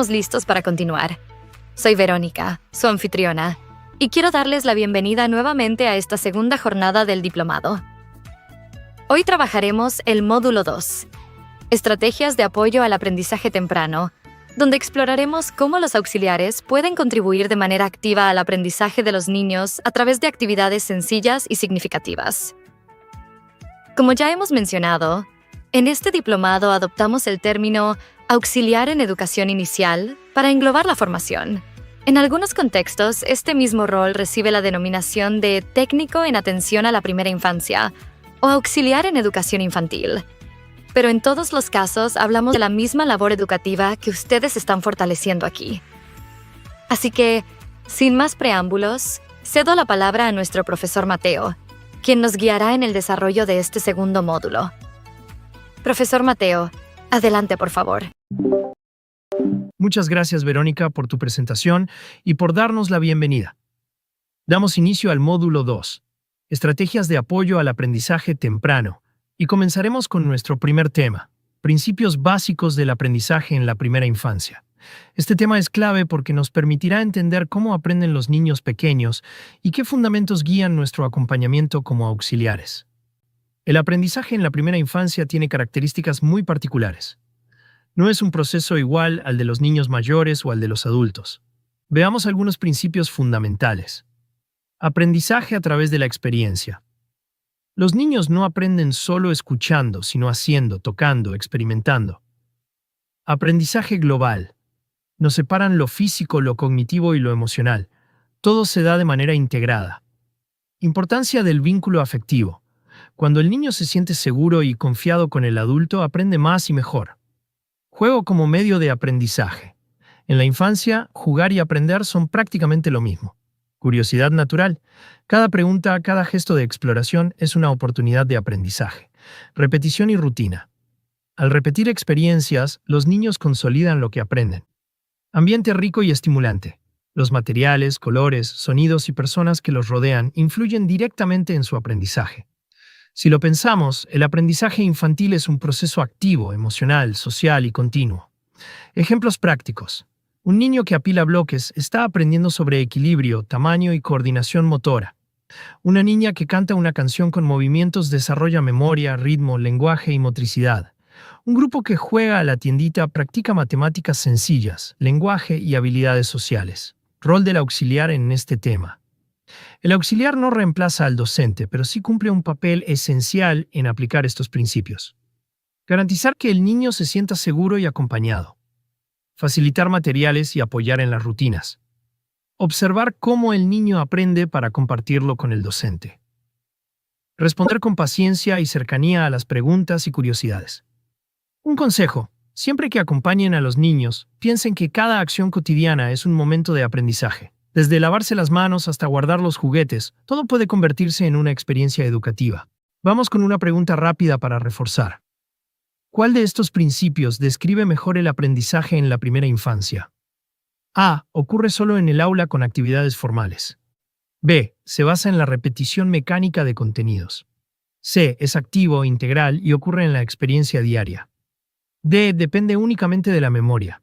Estamos listos para continuar. Soy Verónica, su anfitriona, y quiero darles la bienvenida nuevamente a esta segunda jornada del diplomado. Hoy trabajaremos el módulo 2, Estrategias de apoyo al aprendizaje temprano, donde exploraremos cómo los auxiliares pueden contribuir de manera activa al aprendizaje de los niños a través de actividades sencillas y significativas. Como ya hemos mencionado, en este diplomado adoptamos el término auxiliar en educación inicial para englobar la formación. En algunos contextos, este mismo rol recibe la denominación de técnico en atención a la primera infancia o auxiliar en educación infantil. Pero en todos los casos hablamos de la misma labor educativa que ustedes están fortaleciendo aquí. Así que, sin más preámbulos, cedo la palabra a nuestro profesor Mateo, quien nos guiará en el desarrollo de este segundo módulo. Profesor Mateo, adelante, por favor. Muchas gracias, Verónica, por tu presentación y por darnos la bienvenida. Damos inicio al módulo 2, Estrategias de apoyo al aprendizaje temprano, y comenzaremos con nuestro primer tema, principios básicos del aprendizaje en la primera infancia. Este tema es clave porque nos permitirá entender cómo aprenden los niños pequeños y qué fundamentos guían nuestro acompañamiento como auxiliares. El aprendizaje en la primera infancia tiene características muy particulares. No es un proceso igual al de los niños mayores o al de los adultos. Veamos algunos principios fundamentales. Aprendizaje a través de la experiencia. Los niños no aprenden solo escuchando, sino haciendo, tocando, experimentando. Aprendizaje global. Nos separan lo físico, lo cognitivo y lo emocional. Todo se da de manera integrada. Importancia del vínculo afectivo. Cuando el niño se siente seguro y confiado con el adulto, aprende más y mejor. Juego como medio de aprendizaje. En la infancia, jugar y aprender son prácticamente lo mismo. Curiosidad natural. Cada pregunta, cada gesto de exploración es una oportunidad de aprendizaje. Repetición y rutina. Al repetir experiencias, los niños consolidan lo que aprenden. Ambiente rico y estimulante. Los materiales, colores, sonidos y personas que los rodean influyen directamente en su aprendizaje. Si lo pensamos, el aprendizaje infantil es un proceso activo, emocional, social y continuo. Ejemplos prácticos. Un niño que apila bloques está aprendiendo sobre equilibrio, tamaño y coordinación motora. Una niña que canta una canción con movimientos desarrolla memoria, ritmo, lenguaje y motricidad. Un grupo que juega a la tiendita practica matemáticas sencillas, lenguaje y habilidades sociales. Rol del auxiliar en este tema. El auxiliar no reemplaza al docente, pero sí cumple un papel esencial en aplicar estos principios. Garantizar que el niño se sienta seguro y acompañado. Facilitar materiales y apoyar en las rutinas. Observar cómo el niño aprende para compartirlo con el docente. Responder con paciencia y cercanía a las preguntas y curiosidades. Un consejo: siempre que acompañen a los niños, piensen que cada acción cotidiana es un momento de aprendizaje. Desde lavarse las manos hasta guardar los juguetes, todo puede convertirse en una experiencia educativa. Vamos con una pregunta rápida para reforzar. ¿Cuál de estos principios describe mejor el aprendizaje en la primera infancia? A. Ocurre solo en el aula con actividades formales. B. Se basa en la repetición mecánica de contenidos. C. Es activo, integral y ocurre en la experiencia diaria. D. Depende únicamente de la memoria.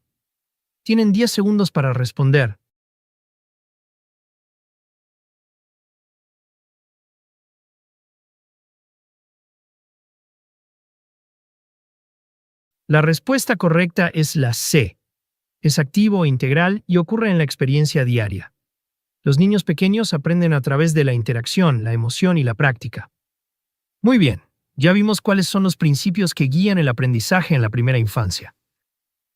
Tienen 10 segundos para responder. La respuesta correcta es la C. Es activo, integral y ocurre en la experiencia diaria. Los niños pequeños aprenden a través de la interacción, la emoción y la práctica. Muy bien, ya vimos cuáles son los principios que guían el aprendizaje en la primera infancia.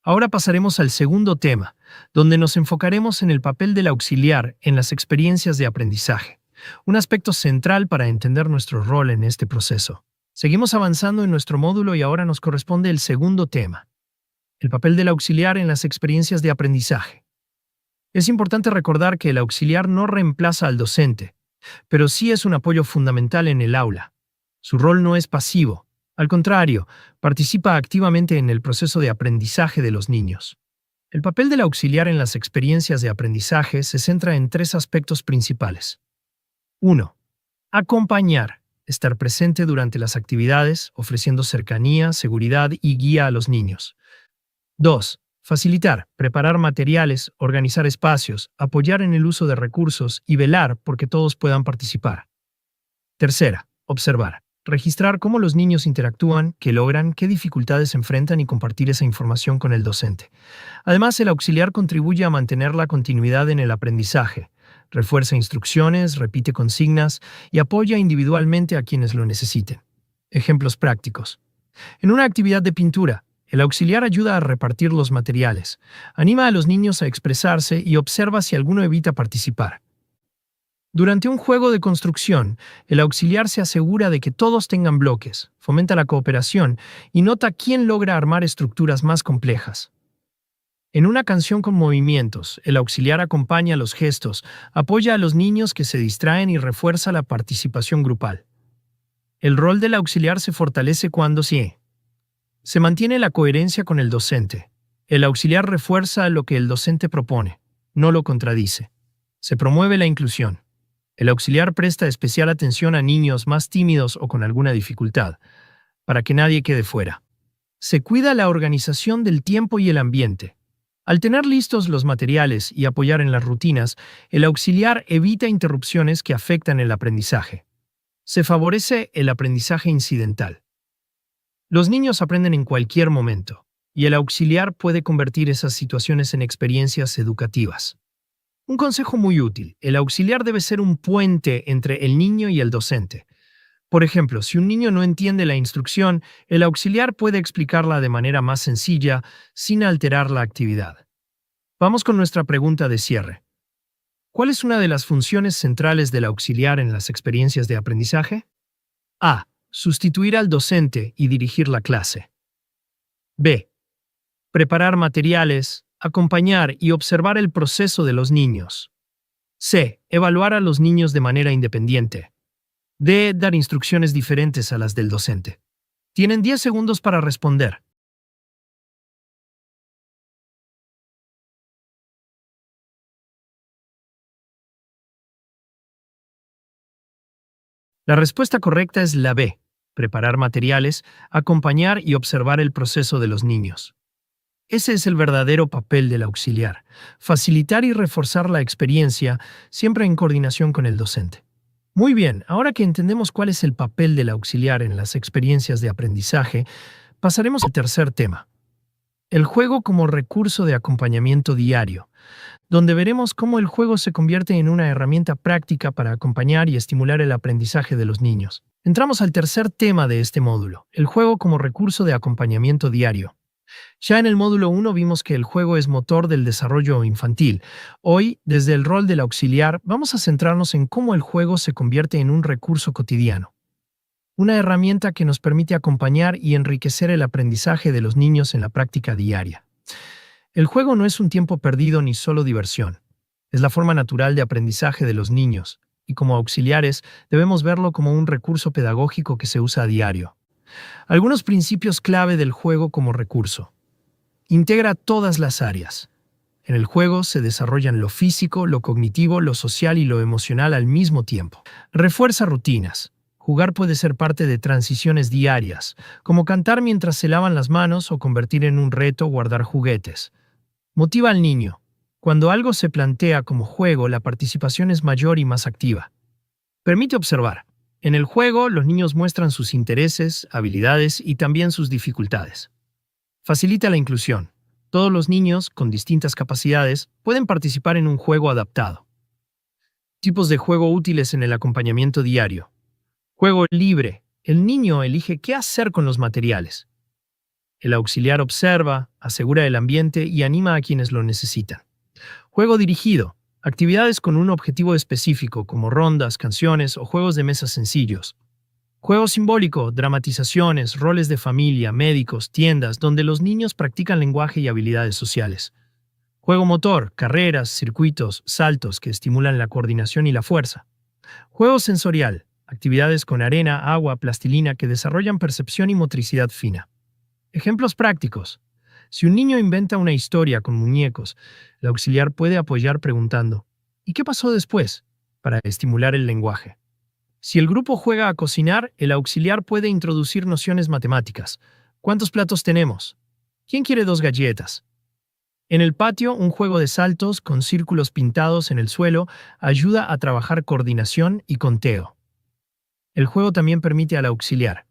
Ahora pasaremos al segundo tema, donde nos enfocaremos en el papel del auxiliar en las experiencias de aprendizaje, un aspecto central para entender nuestro rol en este proceso. Seguimos avanzando en nuestro módulo y ahora nos corresponde el segundo tema, el papel del auxiliar en las experiencias de aprendizaje. Es importante recordar que el auxiliar no reemplaza al docente, pero sí es un apoyo fundamental en el aula. Su rol no es pasivo, al contrario, participa activamente en el proceso de aprendizaje de los niños. El papel del auxiliar en las experiencias de aprendizaje se centra en 3 aspectos principales. 1. Acompañar. Estar presente durante las actividades, ofreciendo cercanía, seguridad y guía a los niños. 2. Facilitar, preparar materiales, organizar espacios, apoyar en el uso de recursos y velar porque todos puedan participar. Tercera, observar. Registrar cómo los niños interactúan, qué logran, qué dificultades enfrentan y compartir esa información con el docente. Además, el auxiliar contribuye a mantener la continuidad en el aprendizaje. Refuerza instrucciones, repite consignas y apoya individualmente a quienes lo necesiten. Ejemplos prácticos. En una actividad de pintura, el auxiliar ayuda a repartir los materiales, anima a los niños a expresarse y observa si alguno evita participar. Durante un juego de construcción, el auxiliar se asegura de que todos tengan bloques, fomenta la cooperación y nota quién logra armar estructuras más complejas. En una canción con movimientos, el auxiliar acompaña los gestos, apoya a los niños que se distraen y refuerza la participación grupal. El rol del auxiliar se fortalece cuando se mantiene la coherencia con el docente. El auxiliar refuerza lo que el docente propone, no lo contradice. Se promueve la inclusión. El auxiliar presta especial atención a niños más tímidos o con alguna dificultad, para que nadie quede fuera. Se cuida la organización del tiempo y el ambiente. Al tener listos los materiales y apoyar en las rutinas, el auxiliar evita interrupciones que afectan el aprendizaje. Se favorece el aprendizaje incidental. Los niños aprenden en cualquier momento, y el auxiliar puede convertir esas situaciones en experiencias educativas. Un consejo muy útil: el auxiliar debe ser un puente entre el niño y el docente. Por ejemplo, si un niño no entiende la instrucción, el auxiliar puede explicarla de manera más sencilla, sin alterar la actividad. Vamos con nuestra pregunta de cierre. ¿Cuál es una de las funciones centrales del auxiliar en las experiencias de aprendizaje? A. Sustituir al docente y dirigir la clase. B. Preparar materiales, acompañar y observar el proceso de los niños. C. Evaluar a los niños de manera independiente. D. Dar instrucciones diferentes a las del docente. Tienen 10 segundos para responder. La respuesta correcta es la B. Preparar materiales, acompañar y observar el proceso de los niños. Ese es el verdadero papel del auxiliar: facilitar y reforzar la experiencia, siempre en coordinación con el docente. Muy bien, ahora que entendemos cuál es el papel del auxiliar en las experiencias de aprendizaje, pasaremos al tercer tema: el juego como recurso de acompañamiento diario, donde veremos cómo el juego se convierte en una herramienta práctica para acompañar y estimular el aprendizaje de los niños. Entramos al tercer tema de este módulo: el juego como recurso de acompañamiento diario. Ya en el módulo 1 vimos que el juego es motor del desarrollo infantil. Hoy, desde el rol del auxiliar, vamos a centrarnos en cómo el juego se convierte en un recurso cotidiano, una herramienta que nos permite acompañar y enriquecer el aprendizaje de los niños en la práctica diaria. El juego no es un tiempo perdido ni solo diversión. Es la forma natural de aprendizaje de los niños, y como auxiliares debemos verlo como un recurso pedagógico que se usa a diario. Algunos principios clave del juego como recurso. Integra todas las áreas. En el juego se desarrollan lo físico, lo cognitivo, lo social y lo emocional al mismo tiempo. Refuerza rutinas. Jugar puede ser parte de transiciones diarias, como cantar mientras se lavan las manos o convertir en un reto guardar juguetes. Motiva al niño. Cuando algo se plantea como juego, la participación es mayor y más activa. Permite observar. En el juego, los niños muestran sus intereses, habilidades y también sus dificultades. Facilita la inclusión. Todos los niños, con distintas capacidades, pueden participar en un juego adaptado. Tipos de juego útiles en el acompañamiento diario. Juego libre. El niño elige qué hacer con los materiales. El auxiliar observa, asegura el ambiente y anima a quienes lo necesitan. Juego dirigido. Actividades con un objetivo específico, como rondas, canciones o juegos de mesa sencillos. Juego simbólico, dramatizaciones, roles de familia, médicos, tiendas, donde los niños practican lenguaje y habilidades sociales. Juego motor, carreras, circuitos, saltos que estimulan la coordinación y la fuerza. Juego sensorial, actividades con arena, agua, plastilina que desarrollan percepción y motricidad fina. Ejemplos prácticos. Si un niño inventa una historia con muñecos, el auxiliar puede apoyar preguntando: ¿y qué pasó después?, para estimular el lenguaje. Si el grupo juega a cocinar, el auxiliar puede introducir nociones matemáticas. ¿Cuántos platos tenemos? ¿Quién quiere 2 galletas? En el patio, un juego de saltos con círculos pintados en el suelo ayuda a trabajar coordinación y conteo. El juego también permite al auxiliar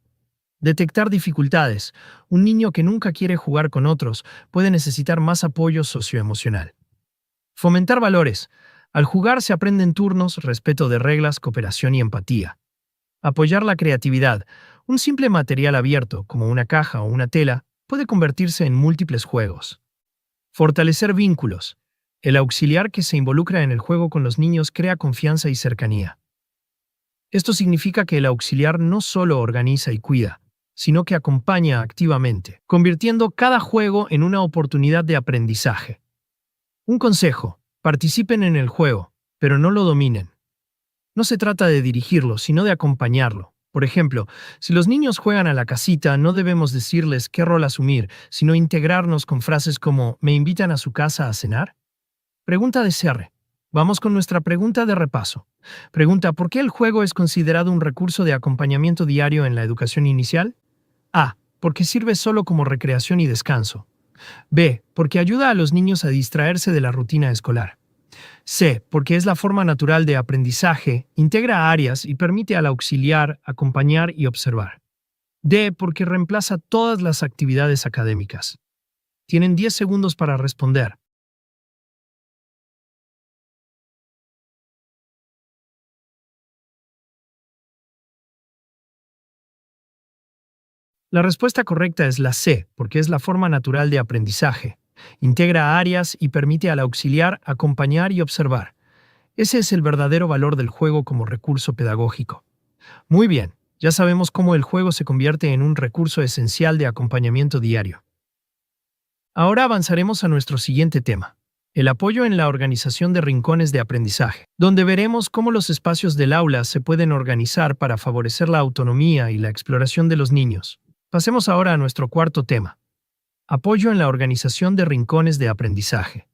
detectar dificultades. Un niño que nunca quiere jugar con otros puede necesitar más apoyo socioemocional. Fomentar valores. Al jugar se aprenden turnos, respeto de reglas, cooperación y empatía. Apoyar la creatividad. Un simple material abierto, como una caja o una tela, puede convertirse en múltiples juegos. Fortalecer vínculos. El auxiliar que se involucra en el juego con los niños crea confianza y cercanía. Esto significa que el auxiliar no solo organiza y cuida, sino que acompaña activamente, convirtiendo cada juego en una oportunidad de aprendizaje. Un consejo: participen en el juego, pero no lo dominen. No se trata de dirigirlo, sino de acompañarlo. Por ejemplo, si los niños juegan a la casita, no debemos decirles qué rol asumir, sino integrarnos con frases como ¿me invitan a su casa a cenar? Pregunta de cierre. Vamos con nuestra pregunta de repaso. Pregunta: ¿por qué el juego es considerado un recurso de acompañamiento diario en la educación inicial? A. Porque sirve solo como recreación y descanso. B. Porque ayuda a los niños a distraerse de la rutina escolar. C. Porque es la forma natural de aprendizaje, integra áreas y permite al auxiliar acompañar y observar. D. Porque reemplaza todas las actividades académicas. Tienen 10 segundos para responder. La respuesta correcta es la C, porque es la forma natural de aprendizaje. Integra áreas y permite al auxiliar acompañar y observar. Ese es el verdadero valor del juego como recurso pedagógico. Muy bien, ya sabemos cómo el juego se convierte en un recurso esencial de acompañamiento diario. Ahora avanzaremos a nuestro siguiente tema: el apoyo en la organización de rincones de aprendizaje, donde veremos cómo los espacios del aula se pueden organizar para favorecer la autonomía y la exploración de los niños. Pasemos ahora a nuestro cuarto tema: apoyo en la organización de rincones de aprendizaje.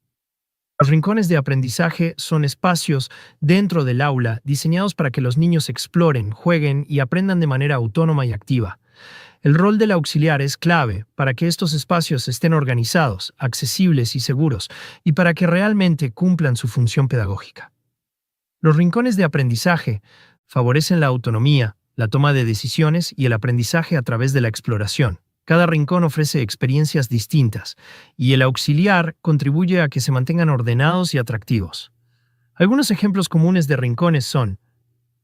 Los rincones de aprendizaje son espacios dentro del aula diseñados para que los niños exploren, jueguen y aprendan de manera autónoma y activa. El rol del auxiliar es clave para que estos espacios estén organizados, accesibles y seguros, y para que realmente cumplan su función pedagógica. Los rincones de aprendizaje favorecen la autonomía, la toma de decisiones y el aprendizaje a través de la exploración. Cada rincón ofrece experiencias distintas, y el auxiliar contribuye a que se mantengan ordenados y atractivos. Algunos ejemplos comunes de rincones son: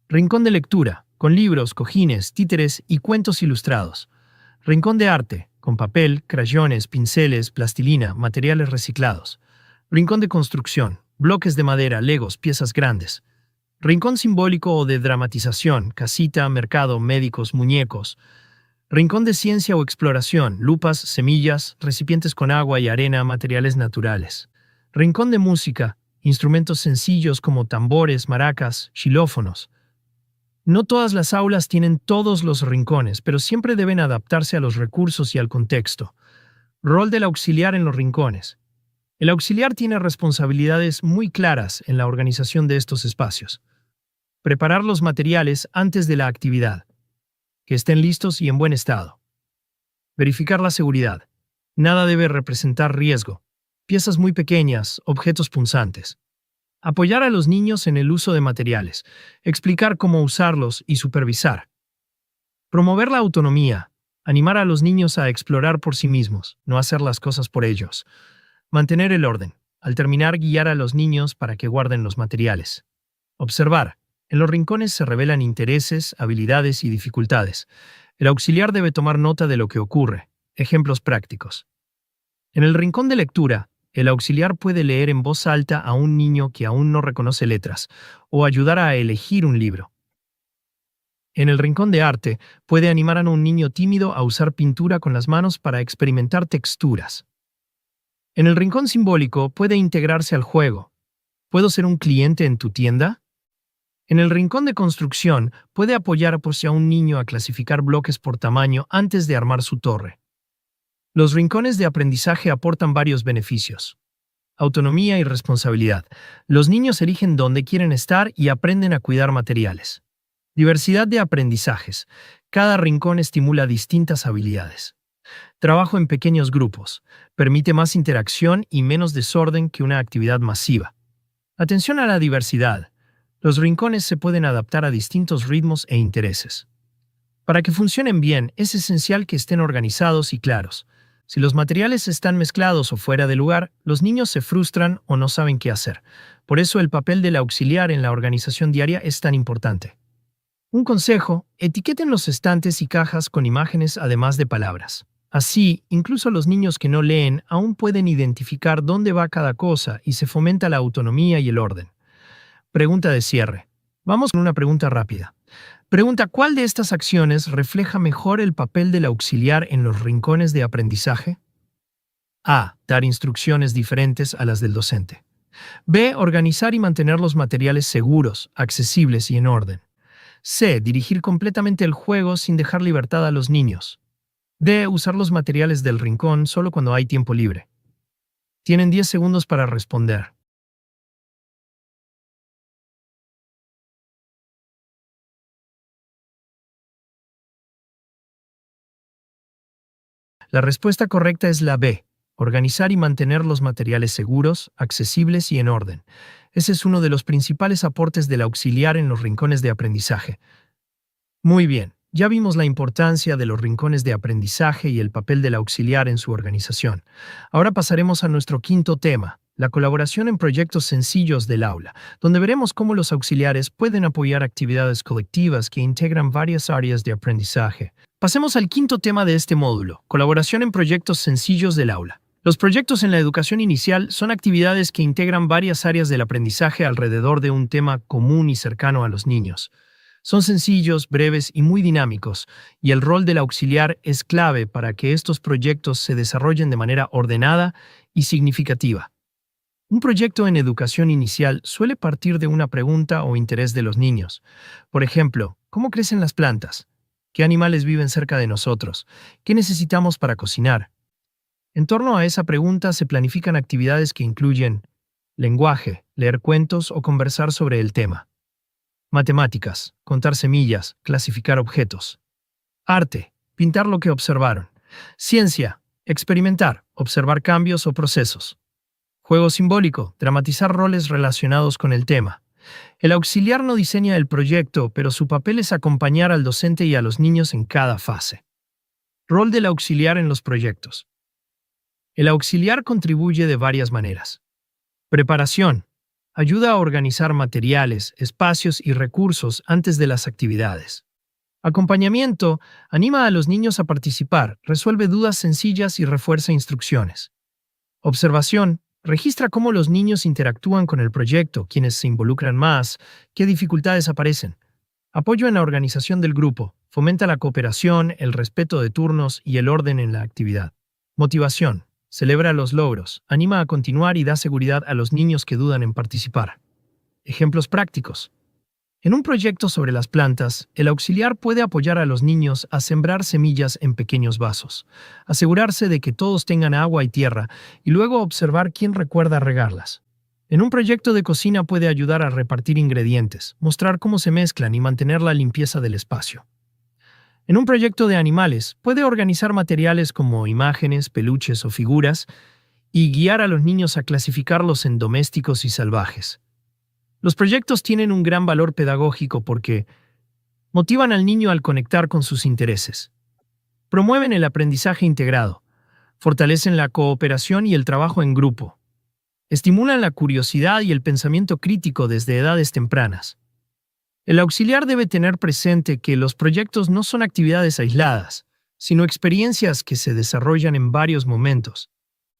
rincón de lectura, con libros, cojines, títeres y cuentos ilustrados. Rincón de arte, con papel, crayones, pinceles, plastilina, materiales reciclados. Rincón de construcción, bloques de madera, legos, piezas grandes. Rincón simbólico o de dramatización, casita, mercado, médicos, muñecos. Rincón de ciencia o exploración, lupas, semillas, recipientes con agua y arena, materiales naturales. Rincón de música, instrumentos sencillos como tambores, maracas, xilófonos. No todas las aulas tienen todos los rincones, pero siempre deben adaptarse a los recursos y al contexto. Rol del auxiliar en los rincones. El auxiliar tiene responsabilidades muy claras en la organización de estos espacios. Preparar los materiales antes de la actividad, que estén listos y en buen estado. Verificar la seguridad. Nada debe representar riesgo. Piezas muy pequeñas, objetos punzantes. Apoyar a los niños en el uso de materiales. Explicar cómo usarlos y supervisar. Promover la autonomía. Animar a los niños a explorar por sí mismos, no hacer las cosas por ellos. Mantener el orden. Al terminar, guiar a los niños para que guarden los materiales. Observar. En los rincones se revelan intereses, habilidades y dificultades. El auxiliar debe tomar nota de lo que ocurre. Ejemplos prácticos. En el rincón de lectura, el auxiliar puede leer en voz alta a un niño que aún no reconoce letras, o ayudar a elegir un libro. En el rincón de arte, puede animar a un niño tímido a usar pintura con las manos para experimentar texturas. En el rincón simbólico, puede integrarse al juego. ¿Puedo ser un cliente en tu tienda? En el rincón de construcción, puede apoyar a un niño a clasificar bloques por tamaño antes de armar su torre. Los rincones de aprendizaje aportan varios beneficios. Autonomía y responsabilidad. Los niños eligen dónde quieren estar y aprenden a cuidar materiales. Diversidad de aprendizajes. Cada rincón estimula distintas habilidades. Trabajo en pequeños grupos. Permite más interacción y menos desorden que una actividad masiva. Atención a la diversidad. Los rincones se pueden adaptar a distintos ritmos e intereses. Para que funcionen bien, es esencial que estén organizados y claros. Si los materiales están mezclados o fuera de lugar, los niños se frustran o no saben qué hacer. Por eso el papel del auxiliar en la organización diaria es tan importante. Un consejo: etiqueten los estantes y cajas con imágenes además de palabras. Así, incluso los niños que no leen aún pueden identificar dónde va cada cosa y se fomenta la autonomía y el orden. Pregunta de cierre. Vamos con una pregunta rápida. Pregunta: ¿cuál de estas acciones refleja mejor el papel del auxiliar en los rincones de aprendizaje? A. Dar instrucciones diferentes a las del docente. B. Organizar y mantener los materiales seguros, accesibles y en orden. C. Dirigir completamente el juego sin dejar libertad a los niños. D. Usar los materiales del rincón solo cuando hay tiempo libre. Tienen 10 segundos para responder. La respuesta correcta es la B. Organizar y mantener los materiales seguros, accesibles y en orden. Ese es uno de los principales aportes del auxiliar en los rincones de aprendizaje. Muy bien, ya vimos la importancia de los rincones de aprendizaje y el papel del auxiliar en su organización. Ahora pasaremos a nuestro quinto tema: la colaboración en proyectos sencillos del aula, donde veremos cómo los auxiliares pueden apoyar actividades colectivas que integran varias áreas de aprendizaje. Pasemos al quinto tema de este módulo: colaboración en proyectos sencillos del aula. Los proyectos en la educación inicial son actividades que integran varias áreas del aprendizaje alrededor de un tema común y cercano a los niños. Son sencillos, breves y muy dinámicos, y el rol del auxiliar es clave para que estos proyectos se desarrollen de manera ordenada y significativa. Un proyecto en educación inicial suele partir de una pregunta o interés de los niños. Por ejemplo, ¿cómo crecen las plantas? ¿Qué animales viven cerca de nosotros? ¿Qué necesitamos para cocinar? En torno a esa pregunta se planifican actividades que incluyen lenguaje, leer cuentos o conversar sobre el tema. Matemáticas, contar semillas, clasificar objetos. Arte, pintar lo que observaron. Ciencia, experimentar, observar cambios o procesos. Juego simbólico, dramatizar roles relacionados con el tema. El auxiliar no diseña el proyecto, pero su papel es acompañar al docente y a los niños en cada fase. Rol del auxiliar en los proyectos. El auxiliar contribuye de varias maneras. Preparación. Ayuda a organizar materiales, espacios y recursos antes de las actividades. Acompañamiento. Anima a los niños a participar, resuelve dudas sencillas y refuerza instrucciones. Observación. Registra cómo los niños interactúan con el proyecto, quiénes se involucran más, qué dificultades aparecen. Apoyo en la organización del grupo. Fomenta la cooperación, el respeto de turnos y el orden en la actividad. Motivación. Celebra los logros, anima a continuar y da seguridad a los niños que dudan en participar. Ejemplos prácticos. En un proyecto sobre las plantas, el auxiliar puede apoyar a los niños a sembrar semillas en pequeños vasos, asegurarse de que todos tengan agua y tierra, y luego observar quién recuerda regarlas. En un proyecto de cocina puede ayudar a repartir ingredientes, mostrar cómo se mezclan y mantener la limpieza del espacio. En un proyecto de animales, puede organizar materiales como imágenes, peluches o figuras y guiar a los niños a clasificarlos en domésticos y salvajes. Los proyectos tienen un gran valor pedagógico porque motivan al niño al conectar con sus intereses, promueven el aprendizaje integrado, fortalecen la cooperación y el trabajo en grupo, estimulan la curiosidad y el pensamiento crítico desde edades tempranas. El auxiliar debe tener presente que los proyectos no son actividades aisladas, sino experiencias que se desarrollan en varios momentos,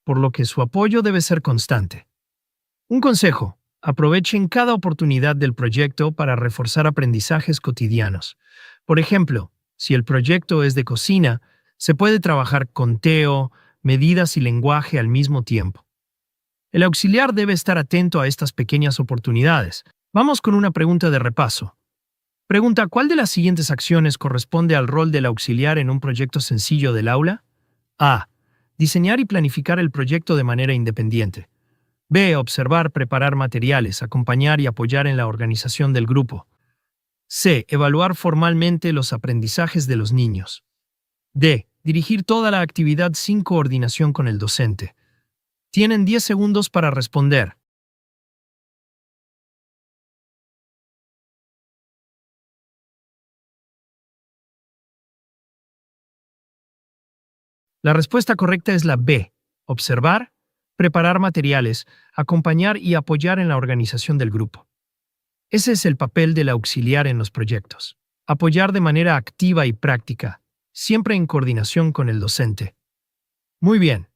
por lo que su apoyo debe ser constante. Un consejo: aprovechen cada oportunidad del proyecto para reforzar aprendizajes cotidianos. Por ejemplo, si el proyecto es de cocina, se puede trabajar conteo, medidas y lenguaje al mismo tiempo. El auxiliar debe estar atento a estas pequeñas oportunidades. Vamos con una pregunta de repaso. Pregunta: ¿cuál de las siguientes acciones corresponde al rol del auxiliar en un proyecto sencillo del aula? A. Diseñar y planificar el proyecto de manera independiente. B. Observar, preparar materiales, acompañar y apoyar en la organización del grupo. C. Evaluar formalmente los aprendizajes de los niños. D. dirigir toda la actividad sin coordinación con el docente. Tienen 10 segundos para responder. La respuesta correcta es la B. Observar, preparar materiales, acompañar y apoyar en la organización del grupo. Ese es el papel del auxiliar en los proyectos. Apoyar de manera activa y práctica, siempre en coordinación con el docente. Muy bien.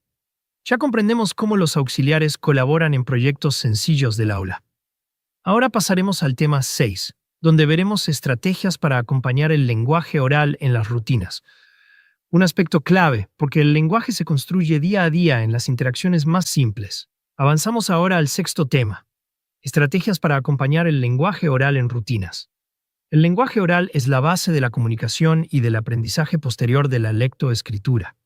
Ya comprendemos cómo los auxiliares colaboran en proyectos sencillos del aula. Ahora pasaremos al tema 6, donde veremos estrategias para acompañar el lenguaje oral en las rutinas. Un aspecto clave, porque el lenguaje se construye día a día en las interacciones más simples. Avanzamos ahora al sexto tema. Estrategias para acompañar el lenguaje oral en rutinas. El lenguaje oral es la base de la comunicación y del aprendizaje posterior de la lectoescritura.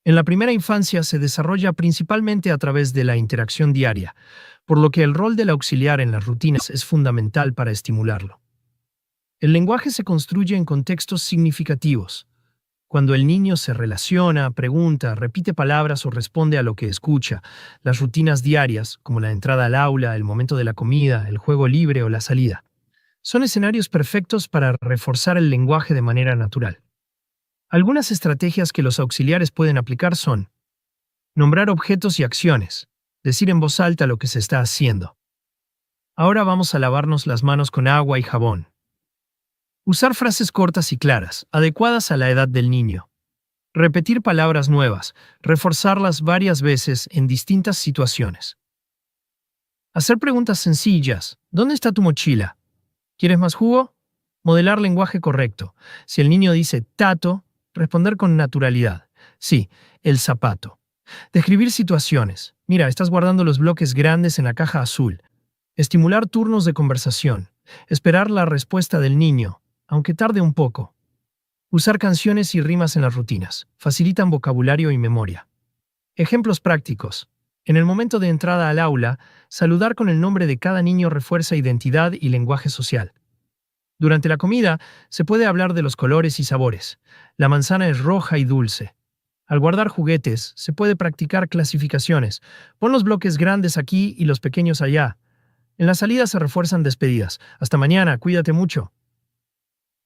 En la primera infancia se desarrolla principalmente a través de la interacción diaria, por lo que el rol del auxiliar en las rutinas es fundamental para estimularlo. El lenguaje se construye en contextos significativos. Cuando el niño se relaciona, pregunta, repite palabras o responde a lo que escucha, las rutinas diarias, como la entrada al aula, el momento de la comida, el juego libre o la salida, son escenarios perfectos para reforzar el lenguaje de manera natural. Algunas estrategias que los auxiliares pueden aplicar son: nombrar objetos y acciones, decir en voz alta lo que se está haciendo. Ahora vamos a lavarnos las manos con agua y jabón. Usar frases cortas y claras, adecuadas a la edad del niño. Repetir palabras nuevas, reforzarlas varias veces en distintas situaciones. Hacer preguntas sencillas. ¿Dónde está tu mochila? ¿Quieres más jugo? Modelar lenguaje correcto. Si el niño dice tato, responder con naturalidad. Sí, el zapato. Describir situaciones. Mira, estás guardando los bloques grandes en la caja azul. Estimular turnos de conversación. Esperar la respuesta del niño, aunque tarde un poco. Usar canciones y rimas en las rutinas. Facilitan vocabulario y memoria. Ejemplos prácticos. En el momento de entrada al aula, saludar con el nombre de cada niño refuerza identidad y lenguaje social. Durante la comida, se puede hablar de los colores y sabores. La manzana es roja y dulce. Al guardar juguetes, se puede practicar clasificaciones. Pon los bloques grandes aquí y los pequeños allá. En la salida se refuerzan despedidas. Hasta mañana, cuídate mucho.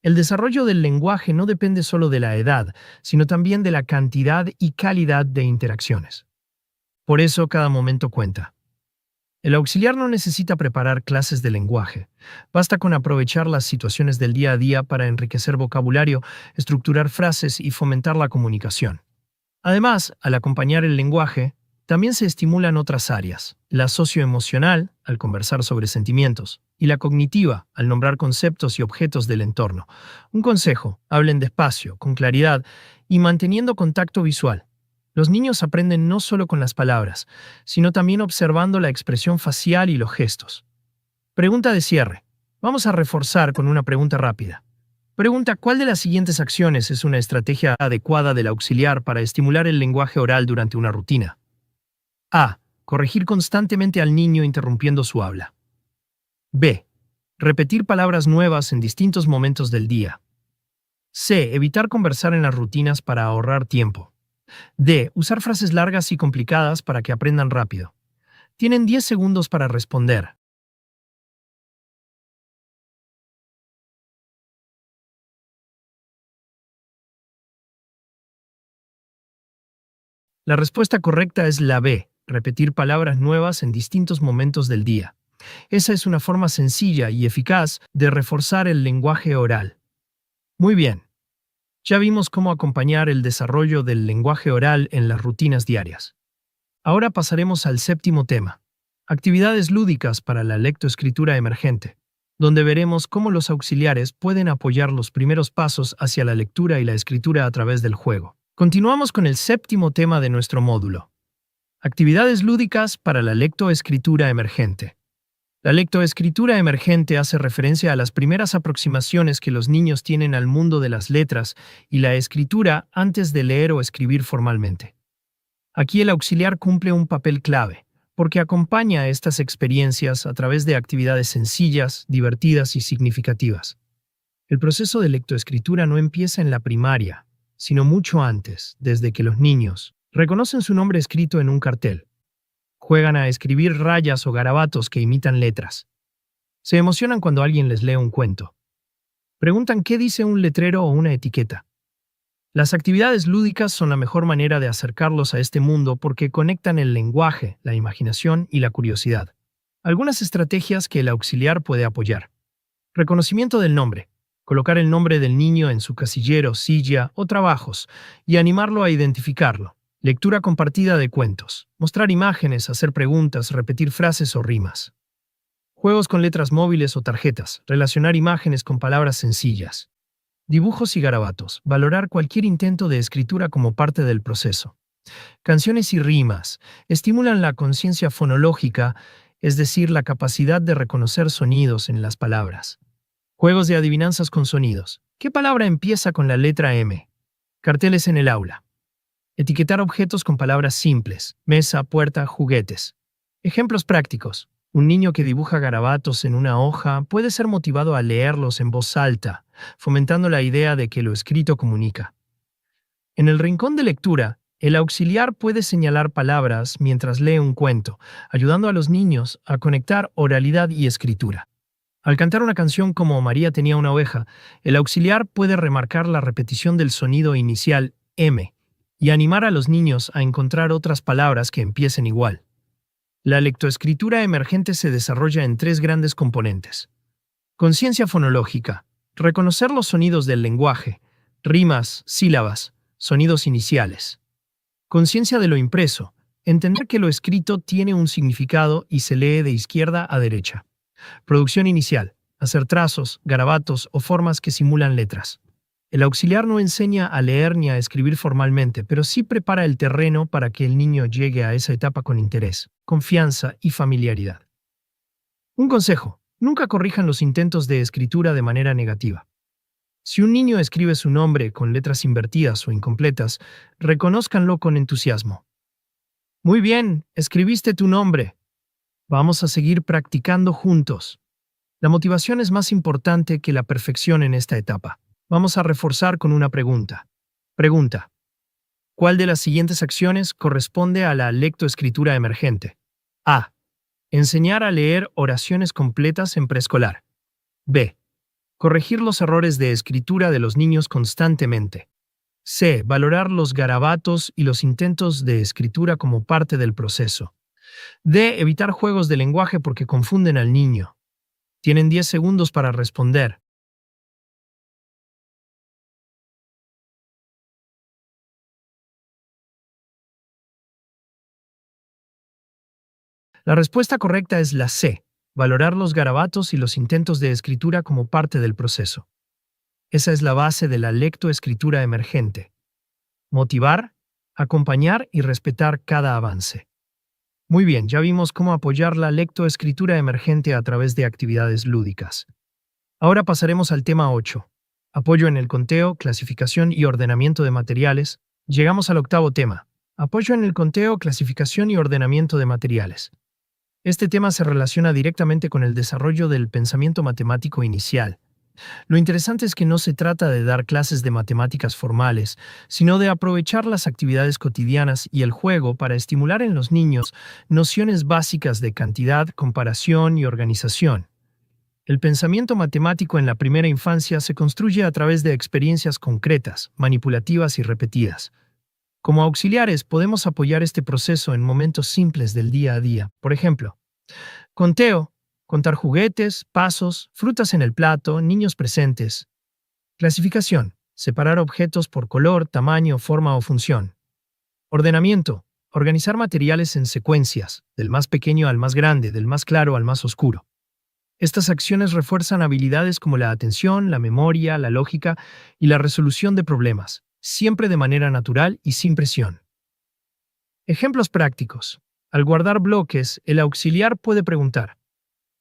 El desarrollo del lenguaje no depende solo de la edad, sino también de la cantidad y calidad de interacciones. Por eso cada momento cuenta. El auxiliar no necesita preparar clases de lenguaje. Basta con aprovechar las situaciones del día a día para enriquecer vocabulario, estructurar frases y fomentar la comunicación. Además, al acompañar el lenguaje, también se estimulan otras áreas: la socioemocional, al conversar sobre sentimientos, y la cognitiva, al nombrar conceptos y objetos del entorno. Un consejo: hablen despacio, con claridad y manteniendo contacto visual. Los niños aprenden no solo con las palabras, sino también observando la expresión facial y los gestos. Pregunta de cierre. Vamos a reforzar con una pregunta rápida. Pregunta: ¿cuál de las siguientes acciones es una estrategia adecuada del auxiliar para estimular el lenguaje oral durante una rutina? A. Corregir constantemente al niño interrumpiendo su habla. B. Repetir palabras nuevas en distintos momentos del día. C. Evitar conversar en las rutinas para ahorrar tiempo. D. Usar frases largas y complicadas para que aprendan rápido. Tienen 10 segundos para responder. La respuesta correcta es la B. Repetir palabras nuevas en distintos momentos del día. Esa es una forma sencilla y eficaz de reforzar el lenguaje oral. Muy bien. Ya vimos cómo acompañar el desarrollo del lenguaje oral en las rutinas diarias. Ahora pasaremos al séptimo tema: actividades lúdicas para la lectoescritura emergente, donde veremos cómo los auxiliares pueden apoyar los primeros pasos hacia la lectura y la escritura a través del juego. Continuamos con el séptimo tema de nuestro módulo: actividades lúdicas para la lectoescritura emergente. La lectoescritura emergente hace referencia a las primeras aproximaciones que los niños tienen al mundo de las letras y la escritura antes de leer o escribir formalmente. Aquí el auxiliar cumple un papel clave, porque acompaña a estas experiencias a través de actividades sencillas, divertidas y significativas. El proceso de lectoescritura no empieza en la primaria, sino mucho antes, desde que los niños reconocen su nombre escrito en un cartel. Juegan a escribir rayas o garabatos que imitan letras. Se emocionan cuando alguien les lee un cuento. Preguntan qué dice un letrero o una etiqueta. Las actividades lúdicas son la mejor manera de acercarlos a este mundo porque conectan el lenguaje, la imaginación y la curiosidad. Algunas estrategias que el auxiliar puede apoyar. Reconocimiento del nombre. Colocar el nombre del niño en su casillero, silla o trabajos y animarlo a identificarlo. Lectura compartida de cuentos. Mostrar imágenes, hacer preguntas, repetir frases o rimas. Juegos con letras móviles o tarjetas. Relacionar imágenes con palabras sencillas. Dibujos y garabatos. Valorar cualquier intento de escritura como parte del proceso. Canciones y rimas. Estimulan la conciencia fonológica, es decir, la capacidad de reconocer sonidos en las palabras. Juegos de adivinanzas con sonidos. ¿Qué palabra empieza con la letra M? Carteles en el aula. Etiquetar objetos con palabras simples. Mesa, puerta, juguetes. Ejemplos prácticos. Un niño que dibuja garabatos en una hoja puede ser motivado a leerlos en voz alta, fomentando la idea de que lo escrito comunica. En el rincón de lectura, el auxiliar puede señalar palabras mientras lee un cuento, ayudando a los niños a conectar oralidad y escritura. Al cantar una canción como María tenía una oveja, el auxiliar puede remarcar la repetición del sonido inicial M y animar a los niños a encontrar otras palabras que empiecen igual. La lectoescritura emergente se desarrolla en 3 grandes componentes. Conciencia fonológica. Reconocer los sonidos del lenguaje, rimas, sílabas, sonidos iniciales. Conciencia de lo impreso. Entender que lo escrito tiene un significado y se lee de izquierda a derecha. Producción inicial. Hacer trazos, garabatos o formas que simulan letras. El auxiliar no enseña a leer ni a escribir formalmente, pero sí prepara el terreno para que el niño llegue a esa etapa con interés, confianza y familiaridad. Un consejo: nunca corrijan los intentos de escritura de manera negativa. Si un niño escribe su nombre con letras invertidas o incompletas, reconózcanlo con entusiasmo. Muy bien, escribiste tu nombre. Vamos a seguir practicando juntos. La motivación es más importante que la perfección en esta etapa. Vamos a reforzar con una pregunta. Pregunta: ¿cuál de las siguientes acciones corresponde a la lectoescritura emergente? A. Enseñar a leer oraciones completas en preescolar. B. Corregir los errores de escritura de los niños constantemente. C. Valorar los garabatos y los intentos de escritura como parte del proceso. D. Evitar juegos de lenguaje porque confunden al niño. Tienen 10 segundos para responder. La respuesta correcta es la C. Valorar los garabatos y los intentos de escritura como parte del proceso. Esa es la base de la lectoescritura emergente. Motivar, acompañar y respetar cada avance. Muy bien, ya vimos cómo apoyar la lectoescritura emergente a través de actividades lúdicas. Ahora pasaremos al tema 8. Apoyo en el conteo, clasificación y ordenamiento de materiales. Llegamos al 8º tema. Apoyo en el conteo, clasificación y ordenamiento de materiales. Este tema se relaciona directamente con el desarrollo del pensamiento matemático inicial. Lo interesante es que no se trata de dar clases de matemáticas formales, sino de aprovechar las actividades cotidianas y el juego para estimular en los niños nociones básicas de cantidad, comparación y organización. El pensamiento matemático en la primera infancia se construye a través de experiencias concretas, manipulativas y repetidas. Como auxiliares podemos apoyar este proceso en momentos simples del día a día. Por ejemplo, conteo, contar juguetes, pasos, frutas en el plato, niños presentes. Clasificación, separar objetos por color, tamaño, forma o función. Ordenamiento, organizar materiales en secuencias, del más pequeño al más grande, del más claro al más oscuro. Estas acciones refuerzan habilidades como la atención, la memoria, la lógica y la resolución de problemas, siempre de manera natural y sin presión. Ejemplos prácticos. Al guardar bloques, el auxiliar puede preguntar: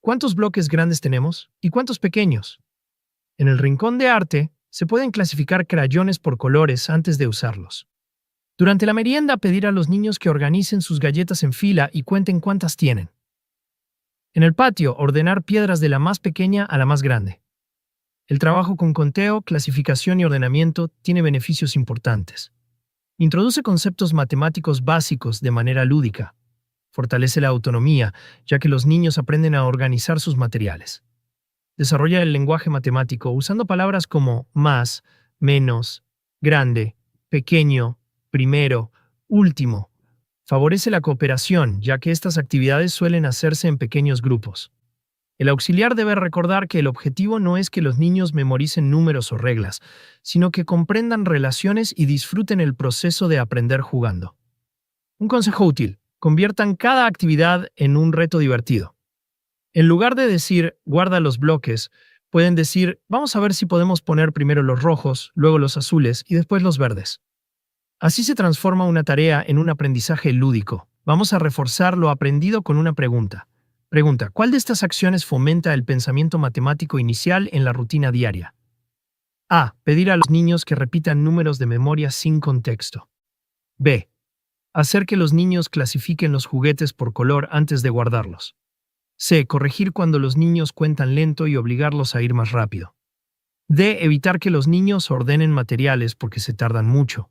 ¿cuántos bloques grandes tenemos y cuántos pequeños? En el rincón de arte, se pueden clasificar crayones por colores antes de usarlos. Durante la merienda, pedir a los niños que organicen sus galletas en fila y cuenten cuántas tienen. En el patio, ordenar piedras de la más pequeña a la más grande. El trabajo con conteo, clasificación y ordenamiento tiene beneficios importantes. Introduce conceptos matemáticos básicos de manera lúdica. Fortalece la autonomía, ya que los niños aprenden a organizar sus materiales. Desarrolla el lenguaje matemático usando palabras como más, menos, grande, pequeño, primero, último. Favorece la cooperación, ya que estas actividades suelen hacerse en pequeños grupos. El auxiliar debe recordar que el objetivo no es que los niños memoricen números o reglas, sino que comprendan relaciones y disfruten el proceso de aprender jugando. Un consejo útil: conviertan cada actividad en un reto divertido. En lugar de decir, guarda los bloques, pueden decir, vamos a ver si podemos poner primero los rojos, luego los azules y después los verdes. Así se transforma una tarea en un aprendizaje lúdico. Vamos a reforzar lo aprendido con una pregunta. Pregunta: ¿cuál de estas acciones fomenta el pensamiento matemático inicial en la rutina diaria? A. Pedir a los niños que repitan números de memoria sin contexto. B. Hacer que los niños clasifiquen los juguetes por color antes de guardarlos. C. Corregir cuando los niños cuentan lento y obligarlos a ir más rápido. D. Evitar que los niños ordenen materiales porque se tardan mucho.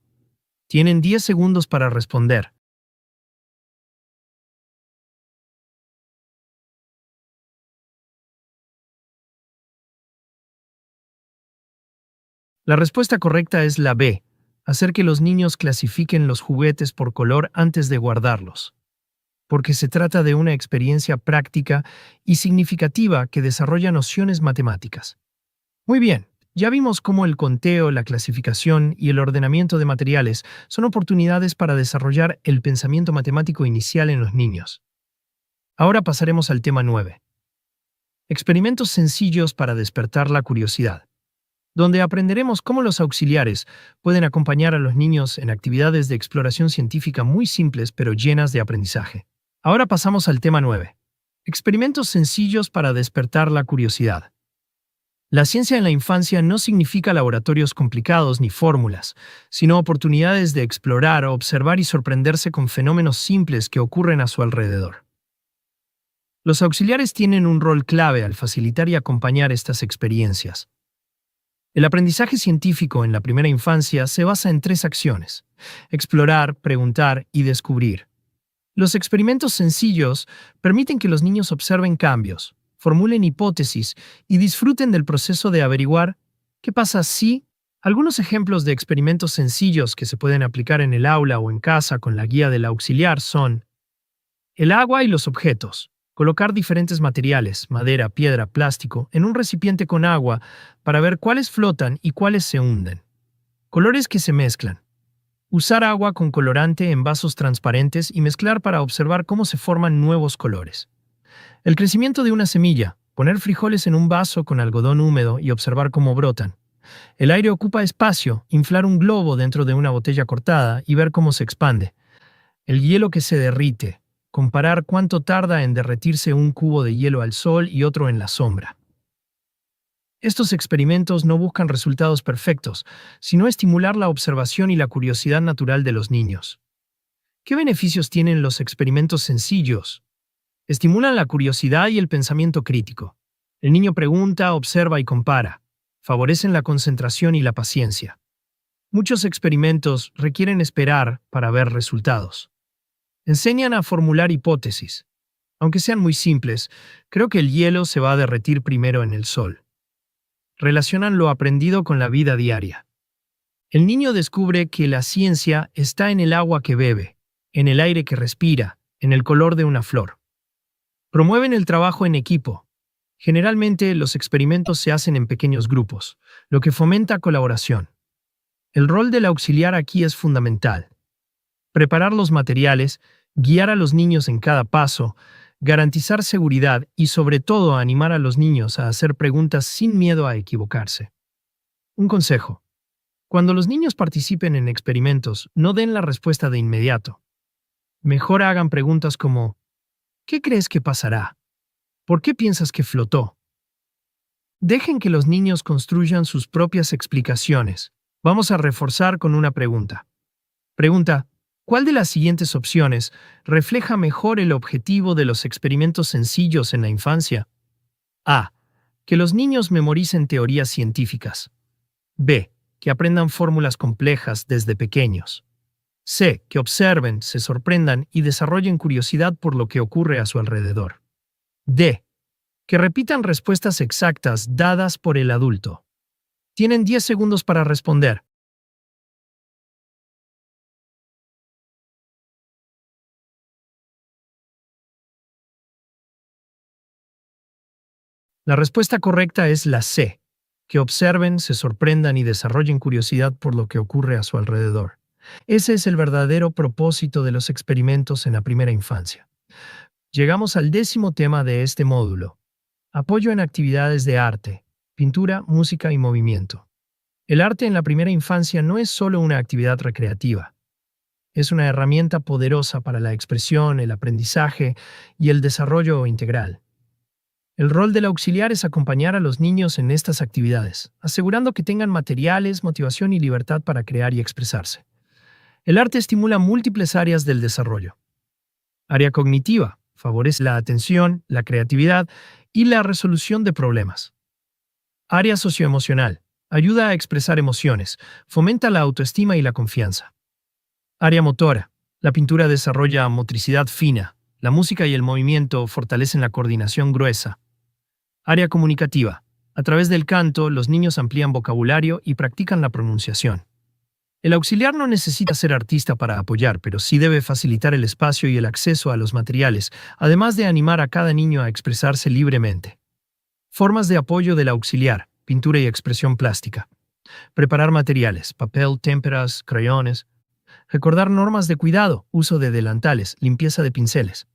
Tienen 10 segundos para responder. La respuesta correcta es la B. Hacer que los niños clasifiquen los juguetes por color antes de guardarlos, porque se trata de una experiencia práctica y significativa que desarrolla nociones matemáticas. Muy bien, ya vimos cómo el conteo, la clasificación y el ordenamiento de materiales son oportunidades para desarrollar el pensamiento matemático inicial en los niños. Ahora pasaremos al tema 9. Experimentos sencillos para despertar la curiosidad, donde aprenderemos cómo los auxiliares pueden acompañar a los niños en actividades de exploración científica muy simples pero llenas de aprendizaje. Ahora pasamos al tema 9. Experimentos sencillos para despertar la curiosidad. La ciencia en la infancia no significa laboratorios complicados ni fórmulas, sino oportunidades de explorar, observar y sorprenderse con fenómenos simples que ocurren a su alrededor. Los auxiliares tienen un rol clave al facilitar y acompañar estas experiencias. El aprendizaje científico en la primera infancia se basa en 3 acciones: explorar, preguntar y descubrir. Los experimentos sencillos permiten que los niños observen cambios, formulen hipótesis y disfruten del proceso de averiguar qué pasa si. Algunos ejemplos de experimentos sencillos que se pueden aplicar en el aula o en casa con la guía del auxiliar son: el agua y los objetos. Colocar diferentes materiales, madera, piedra, plástico, en un recipiente con agua para ver cuáles flotan y cuáles se hunden. Colores que se mezclan. Usar agua con colorante en vasos transparentes y mezclar para observar cómo se forman nuevos colores. El crecimiento de una semilla. Poner frijoles en un vaso con algodón húmedo y observar cómo brotan. El aire ocupa espacio. Inflar un globo dentro de una botella cortada y ver cómo se expande. El hielo que se derrite. Comparar cuánto tarda en derretirse un cubo de hielo al sol y otro en la sombra. Estos experimentos no buscan resultados perfectos, sino estimular la observación y la curiosidad natural de los niños. ¿Qué beneficios tienen los experimentos sencillos? Estimulan la curiosidad y el pensamiento crítico. El niño pregunta, observa y compara. Favorecen la concentración y la paciencia. Muchos experimentos requieren esperar para ver resultados. Enseñan a formular hipótesis. Aunque sean muy simples, creo que el hielo se va a derretir primero en el sol. Relacionan lo aprendido con la vida diaria. El niño descubre que la ciencia está en el agua que bebe, en el aire que respira, en el color de una flor. Promueven el trabajo en equipo. Generalmente los experimentos se hacen en pequeños grupos, lo que fomenta colaboración. El rol del auxiliar aquí es fundamental. Preparar los materiales, guiar a los niños en cada paso, garantizar seguridad y sobre todo animar a los niños a hacer preguntas sin miedo a equivocarse. Un consejo: cuando los niños participen en experimentos, no den la respuesta de inmediato. Mejor hagan preguntas como: ¿qué crees que pasará? ¿Por qué piensas que flotó? Dejen que los niños construyan sus propias explicaciones. Vamos a reforzar con una pregunta. Pregunta: ¿cuál de las siguientes opciones refleja mejor el objetivo de los experimentos sencillos en la infancia? A. Que los niños memoricen teorías científicas. B. Que aprendan fórmulas complejas desde pequeños. C. Que observen, se sorprendan y desarrollen curiosidad por lo que ocurre a su alrededor. D. Que repitan respuestas exactas dadas por el adulto. Tienen 10 segundos para responder. La respuesta correcta es la C. Que observen, se sorprendan y desarrollen curiosidad por lo que ocurre a su alrededor. Ese es el verdadero propósito de los experimentos en la primera infancia. Llegamos al 10º tema de este módulo. Apoyo en actividades de arte, pintura, música y movimiento. El arte en la primera infancia no es solo una actividad recreativa. Es una herramienta poderosa para la expresión, el aprendizaje y el desarrollo integral. El rol del auxiliar es acompañar a los niños en estas actividades, asegurando que tengan materiales, motivación y libertad para crear y expresarse. El arte estimula múltiples áreas del desarrollo. Área cognitiva, favorece la atención, la creatividad y la resolución de problemas. Área socioemocional, ayuda a expresar emociones, fomenta la autoestima y la confianza. Área motora, la pintura desarrolla motricidad fina, la música y el movimiento fortalecen la coordinación gruesa. Área comunicativa, a través del canto, los niños amplían vocabulario y practican la pronunciación. El auxiliar no necesita ser artista para apoyar, pero sí debe facilitar el espacio y el acceso a los materiales, además de animar a cada niño a expresarse libremente. Formas de apoyo del auxiliar, pintura y expresión plástica. Preparar materiales, papel, témperas, crayones. Recordar normas de cuidado, uso de delantales, limpieza de pinceles.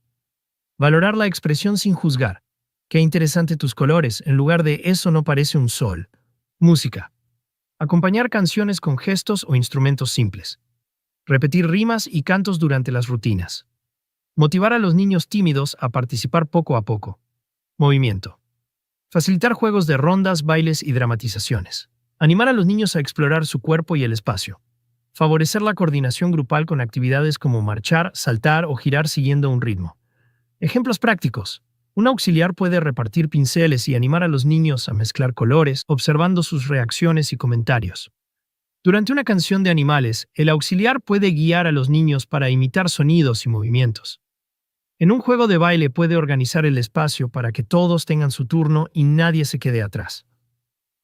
Valorar la expresión sin juzgar. Qué interesante tus colores, en lugar de eso no parece un sol. Música. Acompañar canciones con gestos o instrumentos simples. Repetir rimas y cantos durante las rutinas. Motivar a los niños tímidos a participar poco a poco. Movimiento. Facilitar juegos de rondas, bailes y dramatizaciones. Animar a los niños a explorar su cuerpo y el espacio. Favorecer la coordinación grupal con actividades como marchar, saltar o girar siguiendo un ritmo. Ejemplos prácticos. Un auxiliar puede repartir pinceles y animar a los niños a mezclar colores, observando sus reacciones y comentarios. Durante una canción de animales, el auxiliar puede guiar a los niños para imitar sonidos y movimientos. En un juego de baile puede organizar el espacio para que todos tengan su turno y nadie se quede atrás.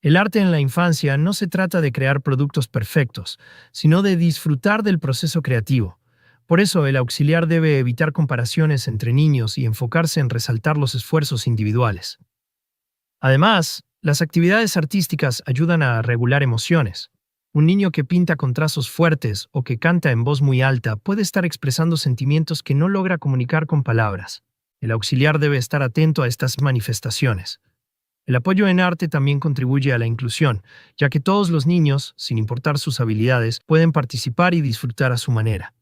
El arte en la infancia no se trata de crear productos perfectos, sino de disfrutar del proceso creativo. Por eso, el auxiliar debe evitar comparaciones entre niños y enfocarse en resaltar los esfuerzos individuales. Además, las actividades artísticas ayudan a regular emociones. Un niño que pinta con trazos fuertes o que canta en voz muy alta puede estar expresando sentimientos que no logra comunicar con palabras. El auxiliar debe estar atento a estas manifestaciones. El apoyo en arte también contribuye a la inclusión, ya que todos los niños, sin importar sus habilidades, pueden participar y disfrutar a su manera.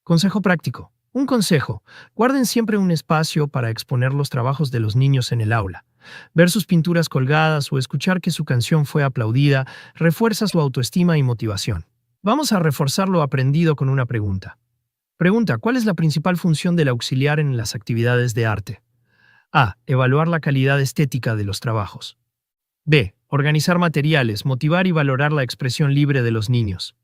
Consejo práctico. Un consejo. Guarden siempre un espacio para exponer los trabajos de los niños en el aula. Ver sus pinturas colgadas o escuchar que su canción fue aplaudida refuerza su autoestima y motivación. Vamos a reforzar lo aprendido con una pregunta. Pregunta: ¿cuál es la principal función del auxiliar en las actividades de arte? A. Evaluar la calidad estética de los trabajos. B. Organizar materiales, motivar y valorar la expresión libre de los niños.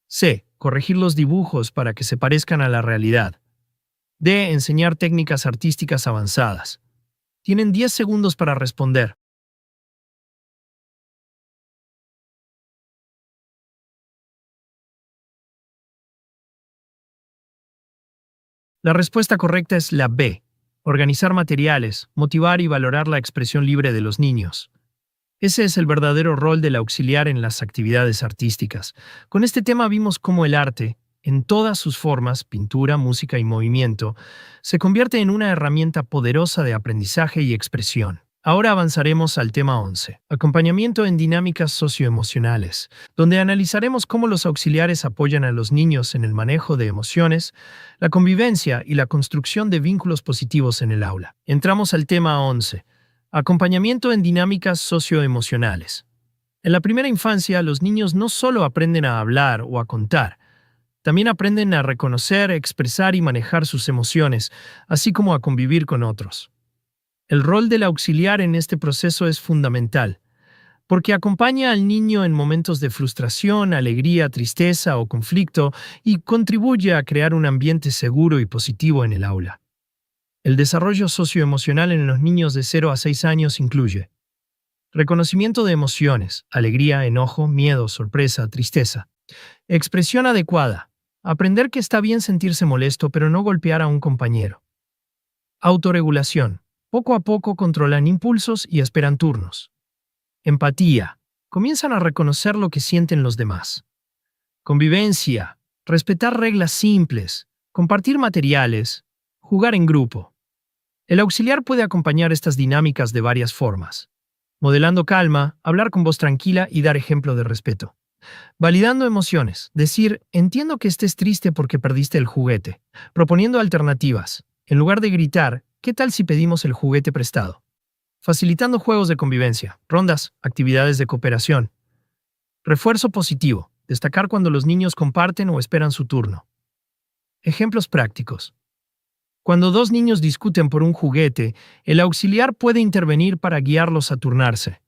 C. Corregir los dibujos para que se parezcan a la realidad. D. Enseñar técnicas artísticas avanzadas. Tienen 10 segundos para responder. La respuesta correcta es la B. Organizar materiales, motivar y valorar la expresión libre de los niños. Ese es el verdadero rol del auxiliar en las actividades artísticas. Con este tema vimos cómo el arte, en todas sus formas, pintura, música y movimiento, se convierte en una herramienta poderosa de aprendizaje y expresión. Ahora avanzaremos al tema 11, acompañamiento en dinámicas socioemocionales, donde analizaremos cómo los auxiliares apoyan a los niños en el manejo de emociones, la convivencia y la construcción de vínculos positivos en el aula. Entramos al tema 11, acompañamiento en dinámicas socioemocionales. En la primera infancia, los niños no solo aprenden a hablar o a contar, también aprenden a reconocer, expresar y manejar sus emociones, así como a convivir con otros. El rol del auxiliar en este proceso es fundamental, porque acompaña al niño en momentos de frustración, alegría, tristeza o conflicto y contribuye a crear un ambiente seguro y positivo en el aula. El desarrollo socioemocional en los niños de 0 a 6 años incluye reconocimiento de emociones, alegría, enojo, miedo, sorpresa, tristeza. Expresión adecuada. Aprender que está bien sentirse molesto pero no golpear a un compañero. Autorregulación. Poco a poco controlan impulsos y esperan turnos. Empatía. Comienzan a reconocer lo que sienten los demás. Convivencia. Respetar reglas simples. Compartir materiales. Jugar en grupo. El auxiliar puede acompañar estas dinámicas de varias formas. Modelando calma, hablar con voz tranquila y dar ejemplo de respeto. Validando emociones, decir, entiendo que estés triste porque perdiste el juguete. Proponiendo alternativas. En lugar de gritar, ¿qué tal si pedimos el juguete prestado? Facilitando juegos de convivencia, rondas, actividades de cooperación. Refuerzo positivo. Destacar cuando los niños comparten o esperan su turno. Ejemplos prácticos. Cuando dos niños discuten por un juguete, el auxiliar puede intervenir para guiarlos a turnarse.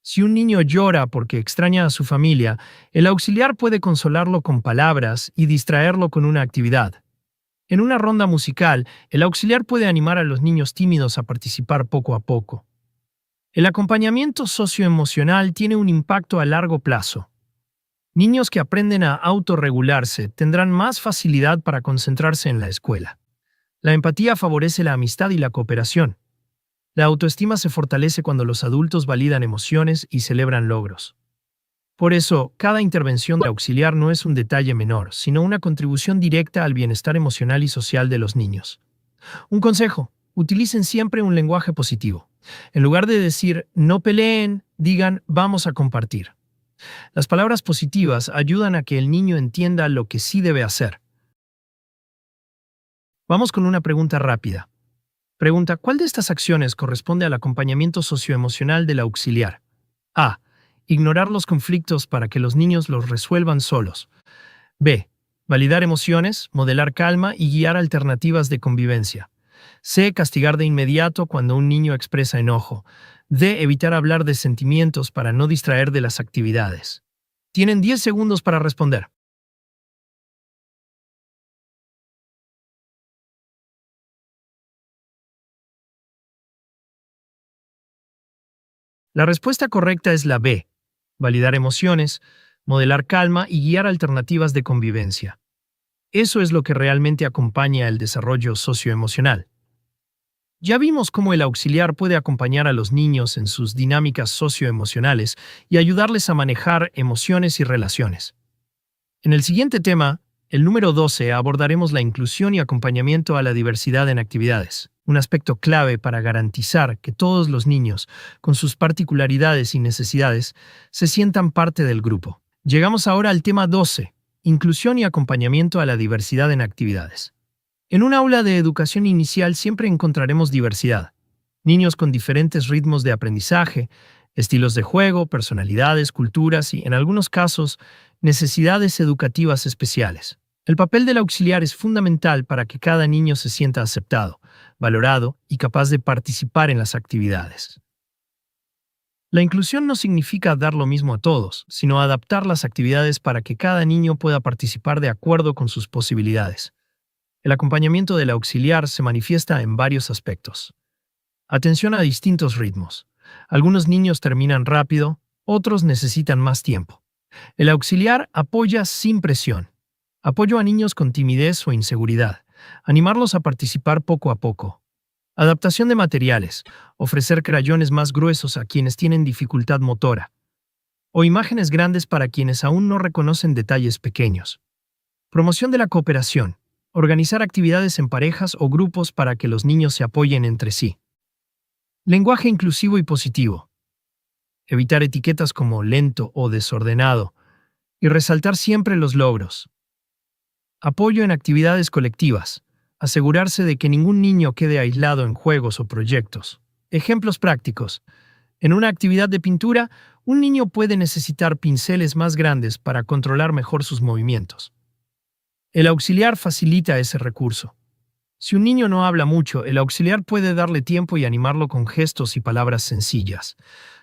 Si un niño llora porque extraña a su familia, el auxiliar puede consolarlo con palabras y distraerlo con una actividad. En una ronda musical, el auxiliar puede animar a los niños tímidos a participar poco a poco. El acompañamiento socioemocional tiene un impacto a largo plazo. Niños que aprenden a autorregularse tendrán más facilidad para concentrarse en la escuela. La empatía favorece la amistad y la cooperación. La autoestima se fortalece cuando los adultos validan emociones y celebran logros. Por eso, cada intervención de auxiliar no es un detalle menor, sino una contribución directa al bienestar emocional y social de los niños. Un consejo: utilicen siempre un lenguaje positivo. En lugar de decir no peleen, digan vamos a compartir. Las palabras positivas ayudan a que el niño entienda lo que sí debe hacer. Vamos con una pregunta rápida. Pregunta: ¿cuál de estas acciones corresponde al acompañamiento socioemocional del auxiliar? A. Ignorar los conflictos para que los niños los resuelvan solos. B. Validar emociones, modelar calma y guiar alternativas de convivencia. C. Castigar de inmediato cuando un niño expresa enojo. D. Evitar hablar de sentimientos para no distraer de las actividades. Tienen 10 segundos para responder. La respuesta correcta es la B. Validar emociones, modelar calma y guiar alternativas de convivencia. Eso es lo que realmente acompaña el desarrollo socioemocional. Ya vimos cómo el auxiliar puede acompañar a los niños en sus dinámicas socioemocionales y ayudarles a manejar emociones y relaciones. En el siguiente tema, el número 12, abordaremos la inclusión y acompañamiento a la diversidad en actividades, un aspecto clave para garantizar que todos los niños, con sus particularidades y necesidades, se sientan parte del grupo. Llegamos ahora al tema 12, inclusión y acompañamiento a la diversidad en actividades. En un aula de educación inicial siempre encontraremos diversidad. Niños con diferentes ritmos de aprendizaje, estilos de juego, personalidades, culturas y, en algunos casos, necesidades educativas especiales. El papel del auxiliar es fundamental para que cada niño se sienta aceptado, valorado y capaz de participar en las actividades. La inclusión no significa dar lo mismo a todos, sino adaptar las actividades para que cada niño pueda participar de acuerdo con sus posibilidades. El acompañamiento del auxiliar se manifiesta en varios aspectos. Atención a distintos ritmos. Algunos niños terminan rápido, otros necesitan más tiempo. El auxiliar apoya sin presión. Apoyo a niños con timidez o inseguridad. Animarlos a participar poco a poco. Adaptación de materiales. Ofrecer crayones más gruesos a quienes tienen dificultad motora. O imágenes grandes para quienes aún no reconocen detalles pequeños. Promoción de la cooperación. Organizar actividades en parejas o grupos para que los niños se apoyen entre sí. Lenguaje inclusivo y positivo. Evitar etiquetas como lento o desordenado y resaltar siempre los logros. Apoyo en actividades colectivas. Asegurarse de que ningún niño quede aislado en juegos o proyectos. Ejemplos prácticos. En una actividad de pintura, un niño puede necesitar pinceles más grandes para controlar mejor sus movimientos. El auxiliar facilita ese recurso. Si un niño no habla mucho, el auxiliar puede darle tiempo y animarlo con gestos y palabras sencillas.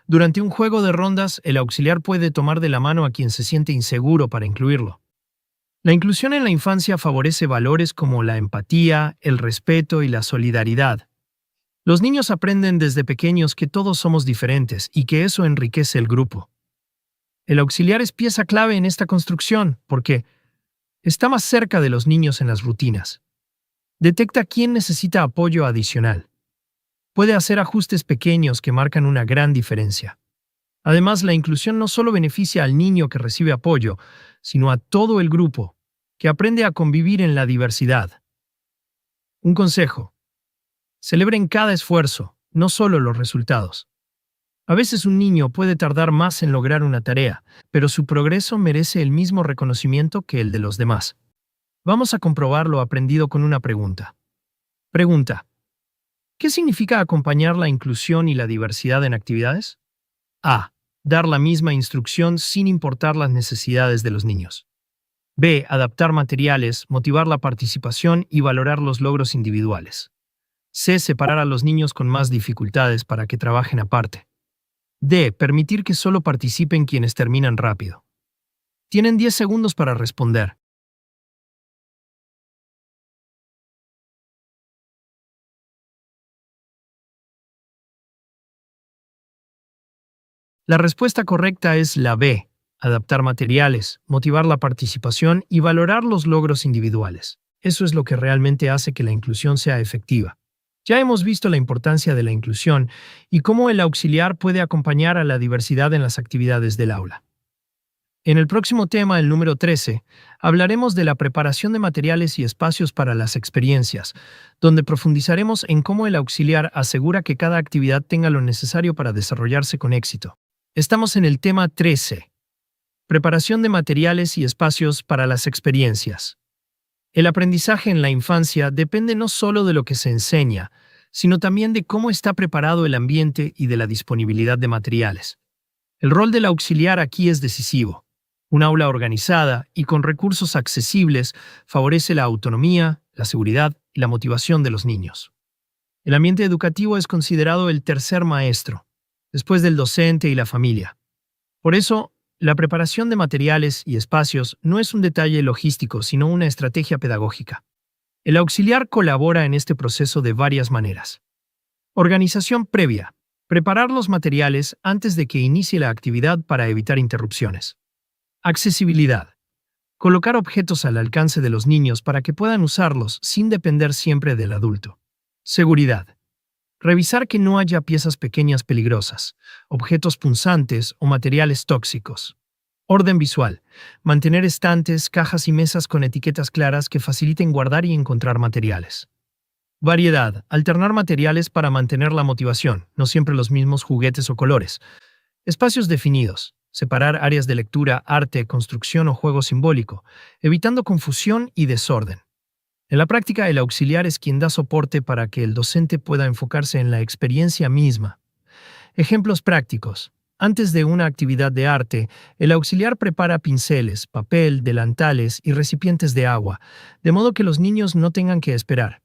Durante un juego de rondas, el auxiliar puede tomar de la mano a quien se siente inseguro para incluirlo. La inclusión en la infancia favorece valores como la empatía, el respeto y la solidaridad. Los niños aprenden desde pequeños que todos somos diferentes y que eso enriquece el grupo. El auxiliar es pieza clave en esta construcción porque está más cerca de los niños en las rutinas. Detecta quién necesita apoyo adicional. Puede hacer ajustes pequeños que marcan una gran diferencia. Además, la inclusión no solo beneficia al niño que recibe apoyo, sino a todo el grupo, que aprende a convivir en la diversidad. Un consejo: celebren cada esfuerzo, no solo los resultados. A veces un niño puede tardar más en lograr una tarea, pero su progreso merece el mismo reconocimiento que el de los demás. Vamos a comprobar lo aprendido con una pregunta. Pregunta: ¿qué significa acompañar la inclusión y la diversidad en actividades? A. Dar la misma instrucción sin importar las necesidades de los niños. B. Adaptar materiales, motivar la participación y valorar los logros individuales. C. Separar a los niños con más dificultades para que trabajen aparte. D. Permitir que solo participen quienes terminan rápido. Tienen 10 segundos para responder. La respuesta correcta es la B. Adaptar materiales, motivar la participación y valorar los logros individuales. Eso es lo que realmente hace que la inclusión sea efectiva. Ya hemos visto la importancia de la inclusión y cómo el auxiliar puede acompañar a la diversidad en las actividades del aula. En el próximo tema, el número 13, hablaremos de la preparación de materiales y espacios para las experiencias, donde profundizaremos en cómo el auxiliar asegura que cada actividad tenga lo necesario para desarrollarse con éxito. Estamos en el tema 13. Preparación de materiales y espacios para las experiencias. El aprendizaje en la infancia depende no solo de lo que se enseña, sino también de cómo está preparado el ambiente y de la disponibilidad de materiales. El rol del auxiliar aquí es decisivo. Un aula organizada y con recursos accesibles favorece la autonomía, la seguridad y la motivación de los niños. El ambiente educativo es considerado el tercer maestro, después del docente y la familia. Por eso, la preparación de materiales y espacios no es un detalle logístico, sino una estrategia pedagógica. El auxiliar colabora en este proceso de varias maneras. Organización previa. Preparar los materiales antes de que inicie la actividad para evitar interrupciones. Accesibilidad. Colocar objetos al alcance de los niños para que puedan usarlos sin depender siempre del adulto. Seguridad. Revisar que no haya piezas pequeñas peligrosas, objetos punzantes o materiales tóxicos. Orden visual. Mantener estantes, cajas y mesas con etiquetas claras que faciliten guardar y encontrar materiales. Variedad. Alternar materiales para mantener la motivación, no siempre los mismos juguetes o colores. Espacios definidos. Separar áreas de lectura, arte, construcción o juego simbólico, evitando confusión y desorden. En la práctica, el auxiliar es quien da soporte para que el docente pueda enfocarse en la experiencia misma. Ejemplos prácticos. Antes de una actividad de arte, el auxiliar prepara pinceles, papel, delantales y recipientes de agua, de modo que los niños no tengan que esperar.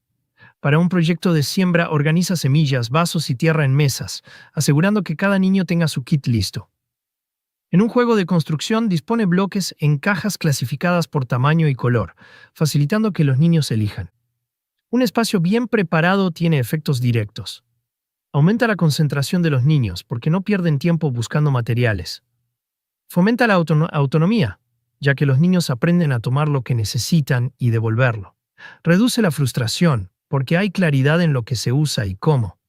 Para un proyecto de siembra, organiza semillas, vasos y tierra en mesas, asegurando que cada niño tenga su kit listo. En un juego de construcción, dispone bloques en cajas clasificadas por tamaño y color, facilitando que los niños elijan. Un espacio bien preparado tiene efectos directos. Aumenta la concentración de los niños porque no pierden tiempo buscando materiales. Fomenta la autonomía, ya que los niños aprenden a tomar lo que necesitan y devolverlo. Reduce la frustración porque hay claridad en lo que se usa y cómo.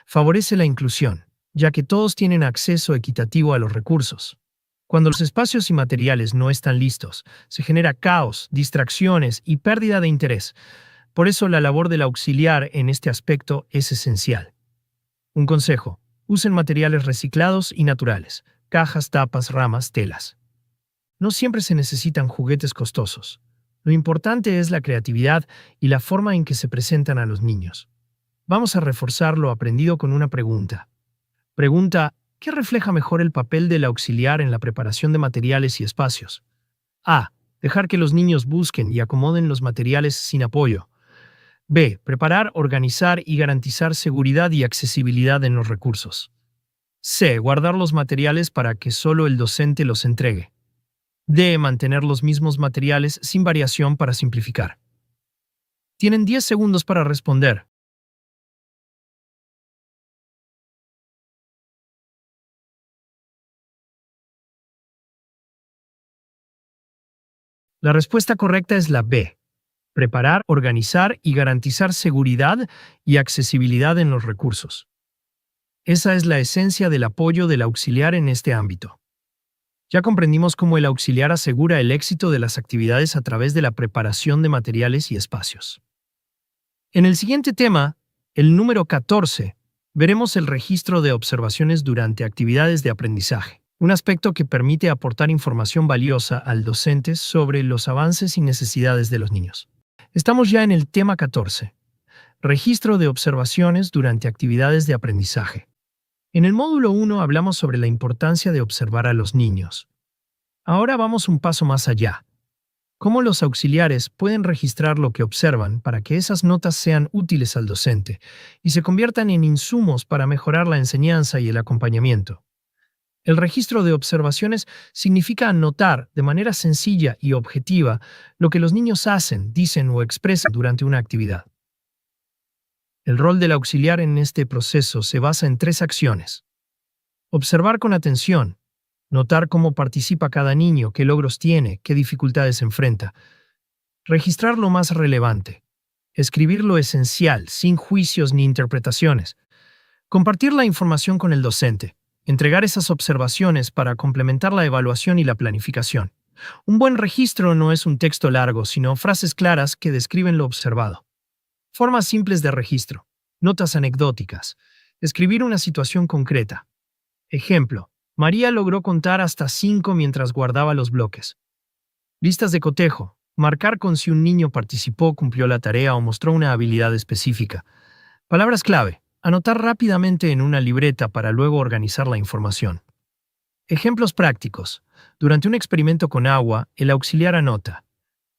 Favorece la inclusión, ya que todos tienen acceso equitativo a los recursos. Cuando los espacios y materiales no están listos, se genera caos, distracciones y pérdida de interés. Por eso la labor del auxiliar en este aspecto es esencial. Un consejo: usen materiales reciclados y naturales, cajas, tapas, ramas, telas. No siempre se necesitan juguetes costosos. Lo importante es la creatividad y la forma en que se presentan a los niños. Vamos a reforzar lo aprendido con una pregunta. Pregunta: ¿qué refleja mejor el papel del auxiliar en la preparación de materiales y espacios? A. Dejar que los niños busquen y acomoden los materiales sin apoyo. B. Preparar, organizar y garantizar seguridad y accesibilidad en los recursos. C. Guardar los materiales para que solo el docente los entregue. D. Mantener los mismos materiales sin variación para simplificar. Tienen 10 segundos para responder. La respuesta correcta es la B. Preparar, organizar y garantizar seguridad y accesibilidad en los recursos. Esa es la esencia del apoyo del auxiliar en este ámbito. Ya comprendimos cómo el auxiliar asegura el éxito de las actividades a través de la preparación de materiales y espacios. En el siguiente tema, el número 14, veremos el registro de observaciones durante actividades de aprendizaje, un aspecto que permite aportar información valiosa al docente sobre los avances y necesidades de los niños. Estamos ya en el tema 14, registro de observaciones durante actividades de aprendizaje. En el módulo 1 hablamos sobre la importancia de observar a los niños. Ahora vamos un paso más allá. ¿Cómo los auxiliares pueden registrar lo que observan para que esas notas sean útiles al docente y se conviertan en insumos para mejorar la enseñanza y el acompañamiento? El registro de observaciones significa anotar de manera sencilla y objetiva lo que los niños hacen, dicen o expresan durante una actividad. El rol del auxiliar en este proceso se basa en 3 acciones. Observar con atención, notar cómo participa cada niño, qué logros tiene, qué dificultades enfrenta. Registrar lo más relevante. Escribir lo esencial, sin juicios ni interpretaciones. Compartir la información con el docente. Entregar esas observaciones para complementar la evaluación y la planificación. Un buen registro no es un texto largo, sino frases claras que describen lo observado. Formas simples de registro. Notas anecdóticas. Escribir una situación concreta. Ejemplo. María logró contar hasta 5 mientras guardaba los bloques. Listas de cotejo. Marcar con si un niño participó, cumplió la tarea o mostró una habilidad específica. Palabras clave. Anotar rápidamente en una libreta para luego organizar la información. Ejemplos prácticos. Durante un experimento con agua, el auxiliar anota.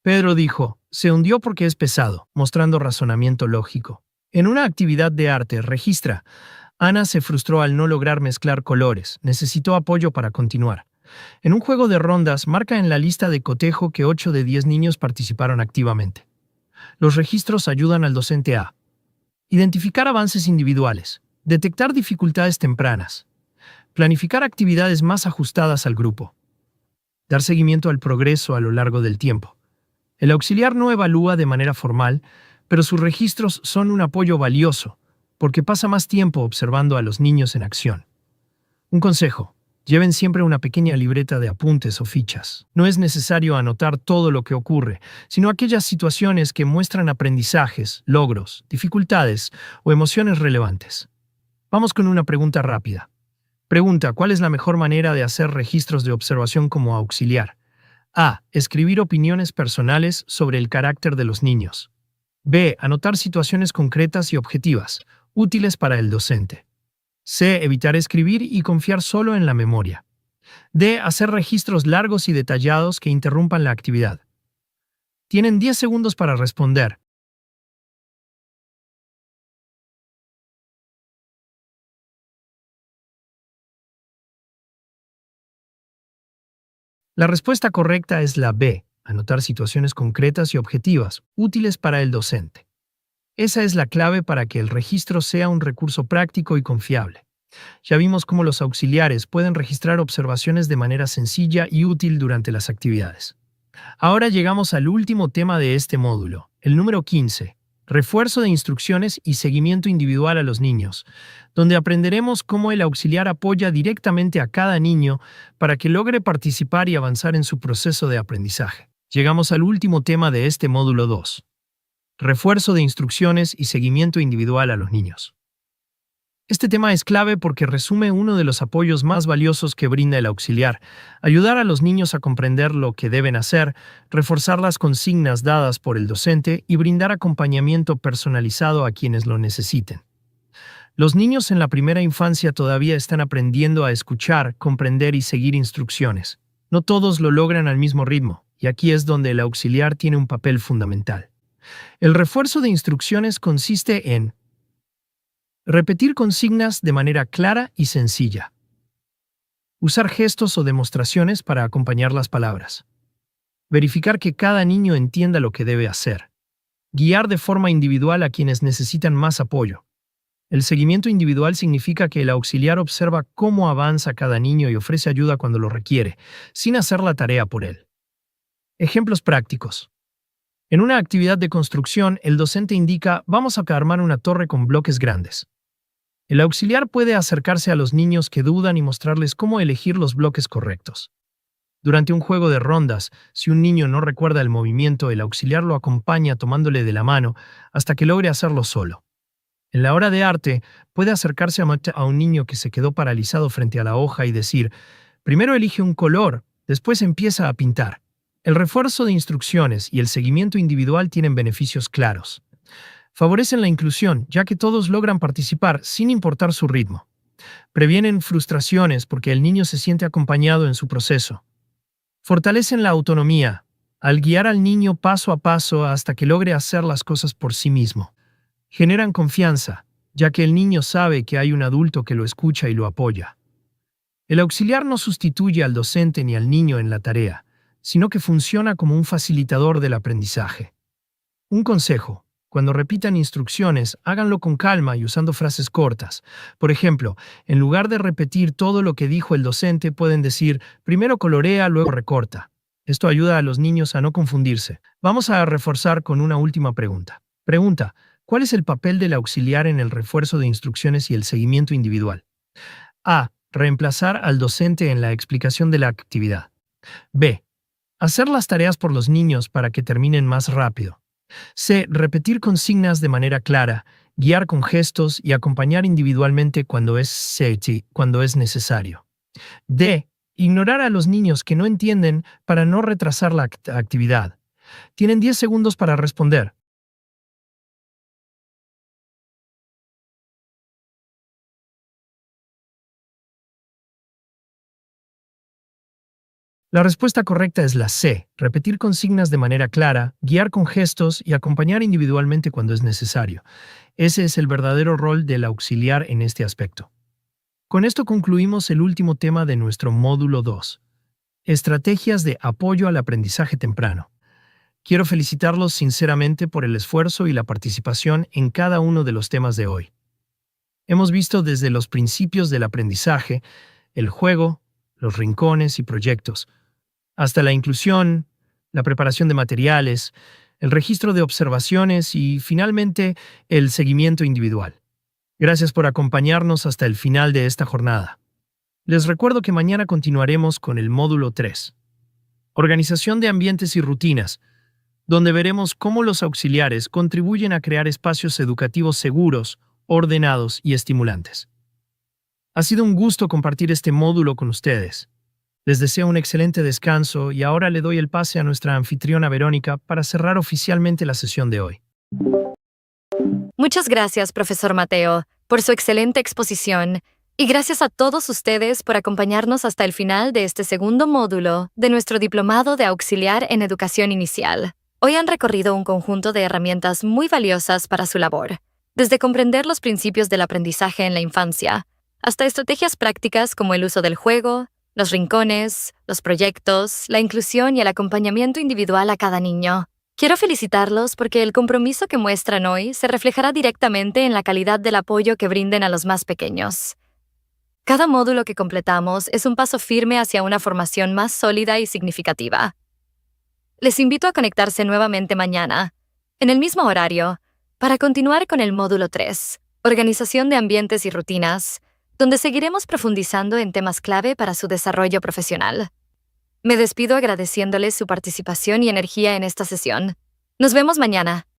Pedro dijo, se hundió porque es pesado, mostrando razonamiento lógico. En una actividad de arte, registra. Ana se frustró al no lograr mezclar colores, necesitó apoyo para continuar. En un juego de rondas, marca en la lista de cotejo que 8 de 10 niños participaron activamente. Los registros ayudan al docente a identificar avances individuales, detectar dificultades tempranas, planificar actividades más ajustadas al grupo, dar seguimiento al progreso a lo largo del tiempo. El auxiliar no evalúa de manera formal, pero sus registros son un apoyo valioso, porque pasa más tiempo observando a los niños en acción. Un consejo: lleven siempre una pequeña libreta de apuntes o fichas. No es necesario anotar todo lo que ocurre, sino aquellas situaciones que muestran aprendizajes, logros, dificultades o emociones relevantes. Vamos con una pregunta rápida. Pregunta: ¿cuál es la mejor manera de hacer registros de observación como auxiliar? A. Escribir opiniones personales sobre el carácter de los niños. B. Anotar situaciones concretas y objetivas, útiles para el docente. C. Evitar escribir y confiar solo en la memoria. D. Hacer registros largos y detallados que interrumpan la actividad. Tienen 10 segundos para responder. La respuesta correcta es la B. Anotar situaciones concretas y objetivas, útiles para el docente. Esa es la clave para que el registro sea un recurso práctico y confiable. Ya vimos cómo los auxiliares pueden registrar observaciones de manera sencilla y útil durante las actividades. Ahora llegamos al último tema de este módulo, el número 15, refuerzo de instrucciones y seguimiento individual a los niños, donde aprenderemos cómo el auxiliar apoya directamente a cada niño para que logre participar y avanzar en su proceso de aprendizaje. Llegamos al último tema de este módulo 2. Refuerzo de instrucciones y seguimiento individual a los niños. Este tema es clave porque resume uno de los apoyos más valiosos que brinda el auxiliar: ayudar a los niños a comprender lo que deben hacer, reforzar las consignas dadas por el docente y brindar acompañamiento personalizado a quienes lo necesiten. Los niños en la primera infancia todavía están aprendiendo a escuchar, comprender y seguir instrucciones. No todos lo logran al mismo ritmo, y aquí es donde el auxiliar tiene un papel fundamental. El refuerzo de instrucciones consiste en repetir consignas de manera clara y sencilla. Usar gestos o demostraciones para acompañar las palabras. Verificar que cada niño entienda lo que debe hacer. Guiar de forma individual a quienes necesitan más apoyo. El seguimiento individual significa que el auxiliar observa cómo avanza cada niño y ofrece ayuda cuando lo requiere, sin hacer la tarea por él. Ejemplos prácticos. En una actividad de construcción, el docente indica: vamos a armar una torre con bloques grandes. El auxiliar puede acercarse a los niños que dudan y mostrarles cómo elegir los bloques correctos. Durante un juego de rondas, si un niño no recuerda el movimiento, el auxiliar lo acompaña tomándole de la mano hasta que logre hacerlo solo. En la hora de arte, puede acercarse a un niño que se quedó paralizado frente a la hoja y decir: primero elige un color, después empieza a pintar. El refuerzo de instrucciones y el seguimiento individual tienen beneficios claros. Favorecen la inclusión, ya que todos logran participar sin importar su ritmo. Previenen frustraciones porque el niño se siente acompañado en su proceso. Fortalecen la autonomía, al guiar al niño paso a paso hasta que logre hacer las cosas por sí mismo. Generan confianza, ya que el niño sabe que hay un adulto que lo escucha y lo apoya. El auxiliar no sustituye al docente ni al niño en la tarea, sino que funciona como un facilitador del aprendizaje. Un consejo: cuando repitan instrucciones, háganlo con calma y usando frases cortas. Por ejemplo, en lugar de repetir todo lo que dijo el docente, pueden decir: primero colorea, luego recorta. Esto ayuda a los niños a no confundirse. Vamos a reforzar con una última pregunta. Pregunta: ¿cuál es el papel del auxiliar en el refuerzo de instrucciones y el seguimiento individual? A. Reemplazar al docente en la explicación de la actividad. B. Hacer las tareas por los niños para que terminen más rápido. C. Repetir consignas de manera clara, guiar con gestos y acompañar individualmente cuando es necesario. D. Ignorar a los niños que no entienden para no retrasar la actividad. Tienen 10 segundos para responder. La respuesta correcta es la C. Repetir consignas de manera clara, guiar con gestos y acompañar individualmente cuando es necesario. Ese es el verdadero rol del auxiliar en este aspecto. Con esto concluimos el último tema de nuestro módulo 2. Estrategias de apoyo al aprendizaje temprano. Quiero felicitarlos sinceramente por el esfuerzo y la participación en cada uno de los temas de hoy. Hemos visto desde los principios del aprendizaje, el juego, los rincones y proyectos, hasta la inclusión, la preparación de materiales, el registro de observaciones y, finalmente, el seguimiento individual. Gracias por acompañarnos hasta el final de esta jornada. Les recuerdo que mañana continuaremos con el módulo 3, Organización de ambientes y rutinas, donde veremos cómo los auxiliares contribuyen a crear espacios educativos seguros, ordenados y estimulantes. Ha sido un gusto compartir este módulo con ustedes. Les deseo un excelente descanso y ahora le doy el pase a nuestra anfitriona Verónica para cerrar oficialmente la sesión de hoy. Muchas gracias, profesor Mateo, por su excelente exposición, y gracias a todos ustedes por acompañarnos hasta el final de este segundo módulo de nuestro diplomado de auxiliar en educación inicial. Hoy han recorrido un conjunto de herramientas muy valiosas para su labor, desde comprender los principios del aprendizaje en la infancia, hasta estrategias prácticas como el uso del juego, los rincones, los proyectos, la inclusión y el acompañamiento individual a cada niño. Quiero felicitarlos porque el compromiso que muestran hoy se reflejará directamente en la calidad del apoyo que brinden a los más pequeños. Cada módulo que completamos es un paso firme hacia una formación más sólida y significativa. Les invito a conectarse nuevamente mañana, en el mismo horario, para continuar con el módulo 3, Organización de ambientes y rutinas, donde seguiremos profundizando en temas clave para su desarrollo profesional. Me despido agradeciéndoles su participación y energía en esta sesión. Nos vemos mañana.